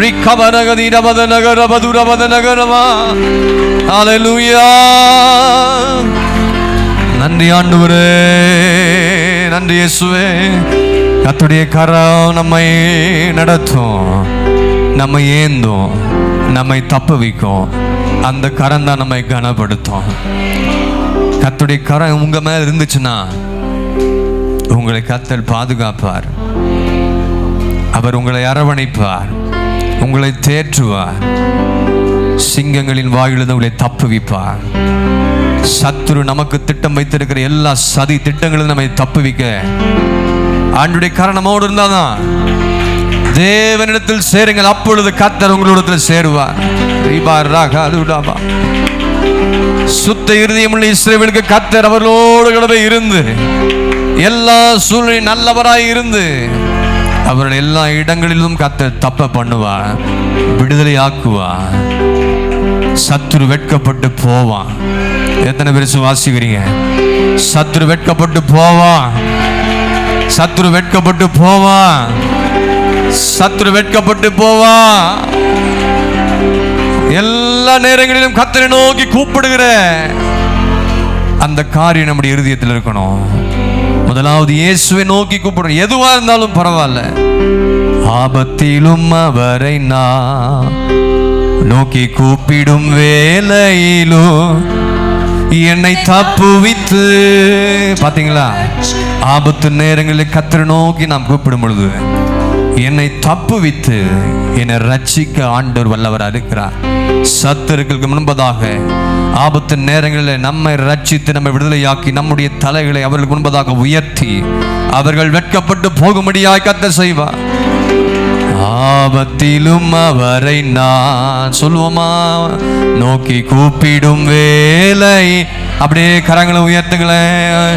S1: ரிகபரகதி ரபத நகரப தூரபத நகரபா. ஹல்லேலூயா. நன்றி ஆண்டவரே, நன்றி இயேசுவே. கர்த்தருடைய கரம் நம்மை நடத்தும், நம்மை ஏந்தும், நம்மை தப்புவிக்கும். அந்த கரம் தான் நம்மை கனப்படுத்தும். கர்த்தருடைய கரம் உங்க மேல இருந்துச்சுன்னா உங்களை கர்த்தர் பாதுகாப்பார். அவர் உங்களை அரவணைப்பார், உங்களை தேற்றுவார். சிங்கங்களின் வாயிலிருந்து உங்களை தப்புவிப்பார். சத்துரு நமக்கு திட்டம் வைத்திருக்கிற எல்லா சதி திட்டங்களும் நம்மை தப்புவிக்க ஆண்டுடைய காரணமோடு இருந்தாதான். தேவனிடத்தில் சேருங்கள், அப்பொழுது கர்த்தர் உங்களிடத்தில் சேருவார். சுத்த இருதயமுள்ள இஸ்ரவேலுக்கு கர்த்தர் அவர்களோடு கூடவே இருந்து எல்லா சூழ்நிலை நல்லவராய் இருந்து அவர்கள் எல்லா இடங்களிலும் கர்த்தர் தப்ப பண்ணுவார், விடுதலை ஆக்குவார். சத்துரு வெட்கப்பட்டு போவான். எத்தனை பேர் வாசிக்கிறீங்க? சத்துரு வெட்கப்பட்டு போவான், சத்துரு வெட்கப்பட்டு போவான், சத்துரு வெட்கப்பட்டு போவான். எல்லா நேரங்களிலும் கர்த்தரை நோக்கி கூப்பிடுகிற அந்த காரியம் நம்முடைய இருதயத்தில் இருக்கணும். முதலாவது இயேசுவை நோக்கி கூப்பிடுறோம். எதுவா இருந்தாலும் பரவாயில்ல, ஆபத்திலும் அவரை நான் நோக்கி கூப்பிடும் வேளையிலும் என்னை தப்புவித்து. பாத்தீங்களா, ஆபத்து நேரங்களில் கர்த்தரை நோக்கி நாம் கூப்பிடும் பொழுது என்னை தப்புவித்து என்னை ரட்சிக்க ஆண்டவர் வல்லவராக இருக்கிறார். சத்துருக்களுக்கு முன்பதாக ஆபத்து நேரங்களில் நம்மை ரட்சித்து நம்மை விடுதலையாக்கி நம்முடைய தலைகளை அவர்களுக்கு முன்பதாக உயர்த்தி அவர்கள் வெட்கப்பட்டு போகும்படியாய் கர்த்தர் செய்வார். ஆபத்திலும் அவரை நான் சொல்லுவோமா, நோக்கி கூப்பிடும் வேலை. அப்படியே கரங்களை உயர்த்துங்களேன்.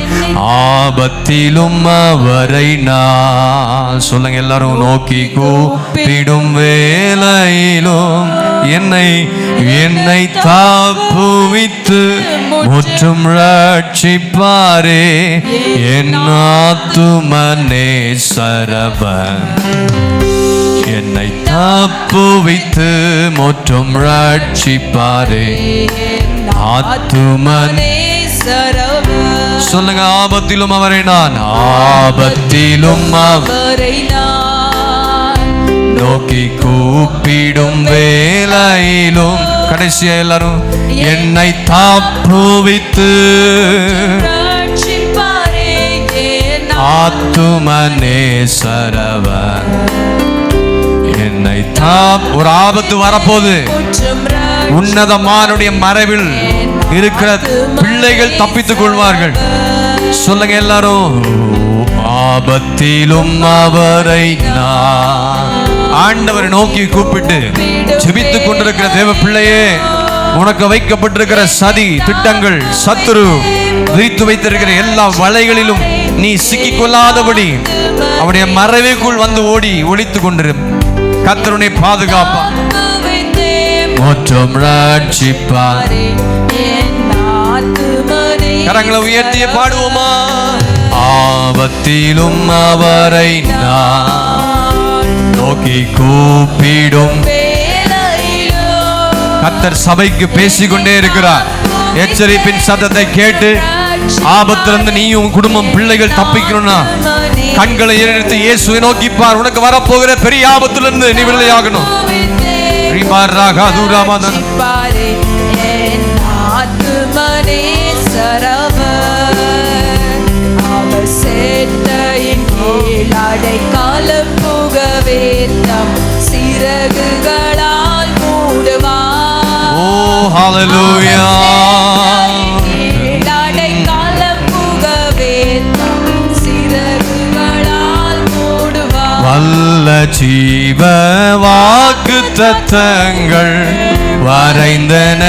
S1: ஆபத்திலும் அவரை நான் சொல்லுங்க எல்லாரும். நோக்கி கூப்பிடும் வேலையிலும் என்னை தப்புவித்து முற்றும் ரட்சிப்பாரே என் ஆத்துமனே சரபன். என்னை தப்புவித்து முற்றும் ரட்சிப்பாரே ஆத்துமனே சரபன். சொல்லுங்க, ஆபத்திலும் அவரை நான், ஆபத்திலும் அவரை நான் நோக்கி கூப்பிடும் வேளையிலும். கடைசியா எல்லாரும், என்னை தப்புவித்து ஆத்துமனே சரவன். என்னை ஒரு ஆபத்து வரப்போது, உன்னதமானுடைய மறைவில் இருக்கிற பிள்ளைகள் தப்பித்துக் கொள்வார்கள். சொல்லுங்க எல்லாரும், ஆபத்திலும் அவரை நான். ஆண்டவரை நோக்கி கூப்பிட்டு ஜெபித்துக் கொண்டிருக்கிற தேவ பிள்ளையே, உனக்கு வைக்கப்பட்டிருக்கிற சதி திட்டங்கள், சத்துரு விரித்து வைத்திருக்கிற எல்லா வலைகளிலும் நீ சிக்கிக் கொள்ளாதபடி அவருடைய மறைவுக்குள் வந்து ஓடி ஒளித்துக் கொண்டிரு. கர்த்தர் உன்னை பாதுகாப்பார், மற்றும் ரட்சிப்பார். கரங்களை உயர்த்திய பாடுவோமா? ஆபத்திலும் அவரை நான் நோக்கி கூப்பிடும். கர்த்தர் சபைக்கு பேசிக்கொண்டே இருக்கிறார். எச்சரிப்பின் சத்தத்தை கேட்டு ஆபத்திலிருந்து நீயும் குடும்பம் பிள்ளைகள் தப்பிக்கணும்னா கண்களை ஏறெடுத்து இயேசுவை நோக்கிப்பார். உனக்கு வரப்போகிற பெரிய ஆபத்திலிருந்து நீ விடுதலையாகணும்.
S2: சிறகுகளால் மூடுவார்.
S1: ஓ ஹalleluya. வல்ல ஜீவ வாக்கு தத்தங்கள் வரைந்தன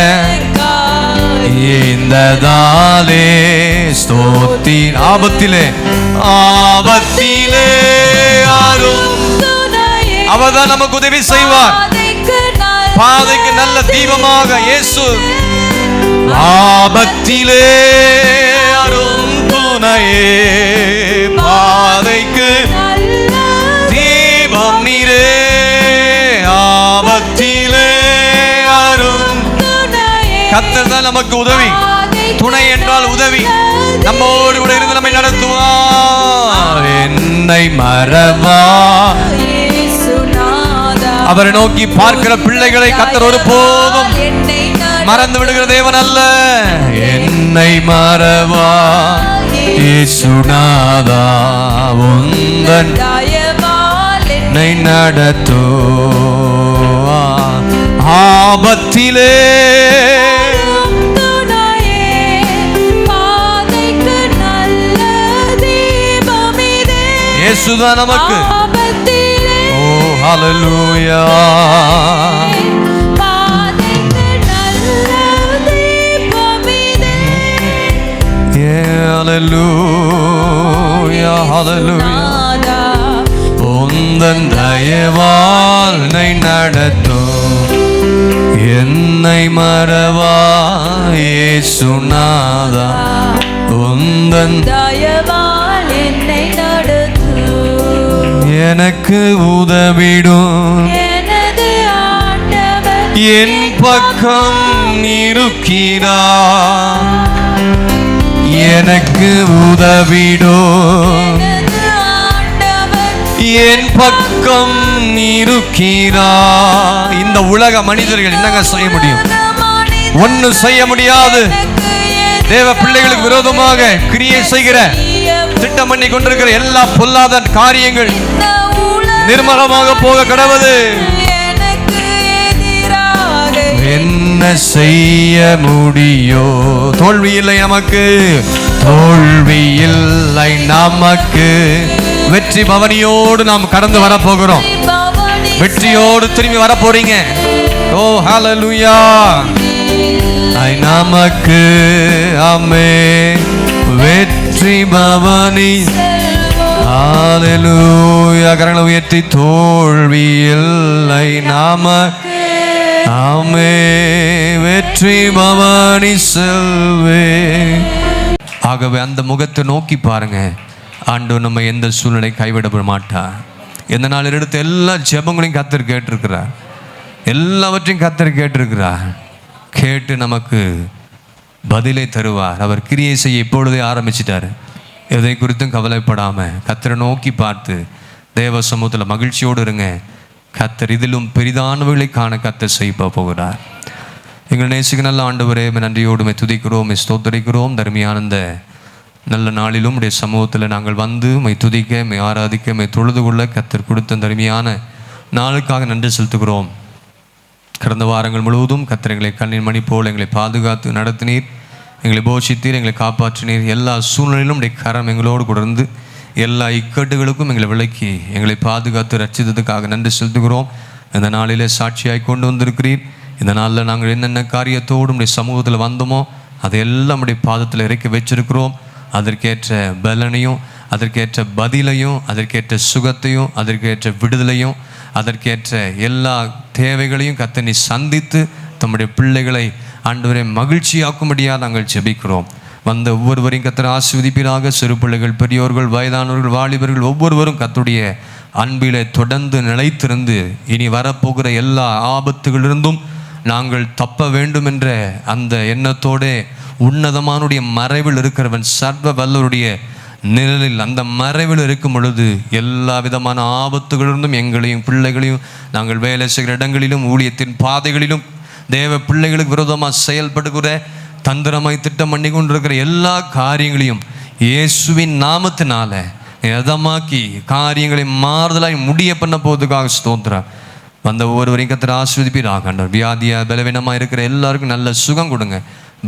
S1: இந்ததாலே ஸ்தோத்தி. ஆபத்திலே அவர்தான் நமக்கு உதவி செய்வார். பாதைக்கு நல்ல தீபமாக இயேசு. ஆபத்திலே அரும் துணையே, பாதைக்கு தீபம் நீரே. ஆபத்திலே அரும். கர்த்தர் தான் நமக்கு உதவி. துணை என்றால் உதவி. நம்மோடு கூட இருந்து நம்மை நடத்துவார். என்னை மறவா. அவரை நோக்கி பார்க்கிற பிள்ளைகளை கர்த்தர் ஒருபோதும் மறந்து விடுகிற தேவன் அல்ல. என்னை மறவா இயேசுநாதா, உந்தன் என்னை நடத்துவா. ஆபத்திலே இயேசுதான் நமக்கு. ஓ ஹalleluya. ஹalleluya ஹalleluya. உந்தன் தயவால் என்னை நடத்தும். என்னை மறவா இயேசுநாதா, உந்தன் தயவால் என்னை நடத்தும். எனக்கு உதவிடும் எனது ஆண்டவர் என் பக்கம் இருக்கிறார். எனக்கு உதவிடும் என் பக்கம் இருக்கிறார். இந்த உலக மனிதர்கள் என்னங்க செய்ய முடியும்? ஒன்னும் செய்ய முடியாது. தேவ பிள்ளைகளுக்கு விரோதமாக கிரியை செய்கிற, திட்டம் பண்ணி கொண்டிருக்கிற எல்லா பொல்லாத காரியங்கள் நிர்மலமாக போக கடவுது. என்ன செய்ய முடியோ? தோல்வி இல்லை நமக்கு, தோல்வி இல்லை நமக்கு. வெற்றி பவனியோடு நாம் கடந்து வரப்போகிறோம். வெற்றியோடு திரும்பி வரப்போறீங்க. ஓ ஹalleluya. நமக்கு ஆமே வெற்றி பவனி. ஹalleluya. கரங்களை உயர்த்தி தோல்வி இல்லை நமக்கு. ஆமே வெற்றி பவனி செல்வே. ஆகவே அந்த முகத்தை நோக்கி பாருங்க. ஆண்டவர் நம்ம எந்த சூழ்நிலை கைவிட மாட்டார். எந்த நாள் எடுத்து எல்லா ஜெபங்களையும் கர்த்தர் கேட்டிருக்கிறார். எல்லாவற்றையும் கர்த்தர் கேட்டிருக்கிறார். கேட்டு நமக்கு பதிலை தருவார். அவர் கிரியை செய்ய இப்பொழுதே ஆரம்பிச்சிட்டாரு. எதை குறித்தும் கவலைப்படாம கர்த்தரை நோக்கி பார்த்து தேவ சமூகத்தில் மகிழ்ச்சியோடு இருங்க. கர்த்தர் இதிலும் பெரிதானவர்களை காண கர்த்தர் செய்ய போகிறார். எங்கள் நேசிக்க நல்ல ஆண்டவரே, நன்றியோடுமே துதிக்கிறோம், ஸ்தோத்தரிக்கிறோம். தர்மியானந்த நல்ல நாளிலும் உடைய சமூகத்தில் நாங்கள் வந்து மை துதிக்க, மை ஆராதிக்க, மை தொழுது கொள்ள கர்த்தர் கொடுத்த தருமையான நாளுக்காக நன்றி செலுத்துகிறோம். கடந்த வாரங்கள் முழுவதும் கர்த்தர் எங்களை கண்ணின் மணி போல் எங்களை பாதுகாத்து நடத்தினீர். எங்களை போஷித்தீர், எங்களை காப்பாற்றினீர். எல்லா சூழ்நிலையிலும் உடைய கரம் எங்களோடு கூட இருந்து எல்லா இக்கட்டுகளுக்கும் எங்களை விலக்கி எங்களை பாதுகாத்து ரட்சித்ததுக்காக நன்றி செலுத்துகிறோம். இந்த நாளிலே சாட்சியாய் கொண்டு வந்திருக்கிறீர். இந்த நாளில் நாங்கள் என்னென்ன காரியத்தோடு உடைய சமூகத்தில் வந்தோமோ அதையெல்லாம் உடைய பாதத்தில் இறக்கி வச்சிருக்கிறோம். அதற்கேற்ற பலனையும், அதற்கேற்ற பதிலையும், அதற்கேற்ற சுகத்தையும், அதற்கேற்ற விடுதலையும், அதற்கேற்ற எல்லா தேவைகளையும் கர்த்தர் சந்தித்து தம்முடைய பிள்ளைகளை ஆண்டவரை மகிழ்ச்சியாக்கும்படியாக நாங்கள் ஜெபிக்கிறோம். வந்த ஒவ்வொருவரையும் கர்த்தர் ஆசீர்வதிப்பீராக. சிறு பிள்ளைகள், பெரியோர்கள், வயதானவர்கள், வாலிபர்கள் ஒவ்வொருவரும் கர்த்தருடைய அன்பிலே தொடர்ந்து நிலைத்திருந்து இனி வரப்போகிற எல்லா ஆபத்துகளிலிருந்தும் நாங்கள் தப்ப வேண்டும் என்ற அந்த எண்ணத்தோடு உன்னதமானுடைய மறைவில் இருக்கிறவன் சர்வ வல்லவருடைய நிழலில் அந்த மறைவில் இருக்கும் பொழுது எல்லா விதமான ஆபத்துகளிலிருந்தும் எங்களையும் பிள்ளைகளையும் நாங்கள் வேலை செய்கிற இடங்களிலும் ஊழியத்தின் பாதைகளிலும் தேவ பிள்ளைகளுக்கு விரோதமாக செயல்படுகிற தந்திரமாய் திட்டம் பண்ணி கொண்டிருக்கிற எல்லா காரியங்களையும் இயேசுவின் நாமத்தினால எதமாக்கி காரியங்களை மாறுதலாய் முடிய பண்ண போவதுக்காக ஸ்தோத்திரம். வந்த ஒவ்வொருவரையும் கர்த்தர் ஆசீர்வதிப்பீராக. வியாதியாக பலவீனமாக இருக்கிற எல்லாருக்கும் நல்ல சுகம் கொடுங்க,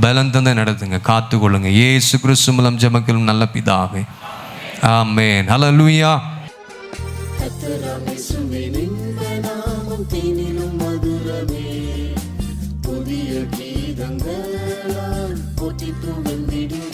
S1: பலன் தந்து நடத்துங்க, காத்து கொள்ளுங்க. இயேசு கிறிஸ்து மூலம் ஜெபங்களும் நல்ல பிதாவே, ஆமென். ஹல்லேலூயா.
S3: புதிய கீதங்களால் போற்றிட்டு வந்திடுவே.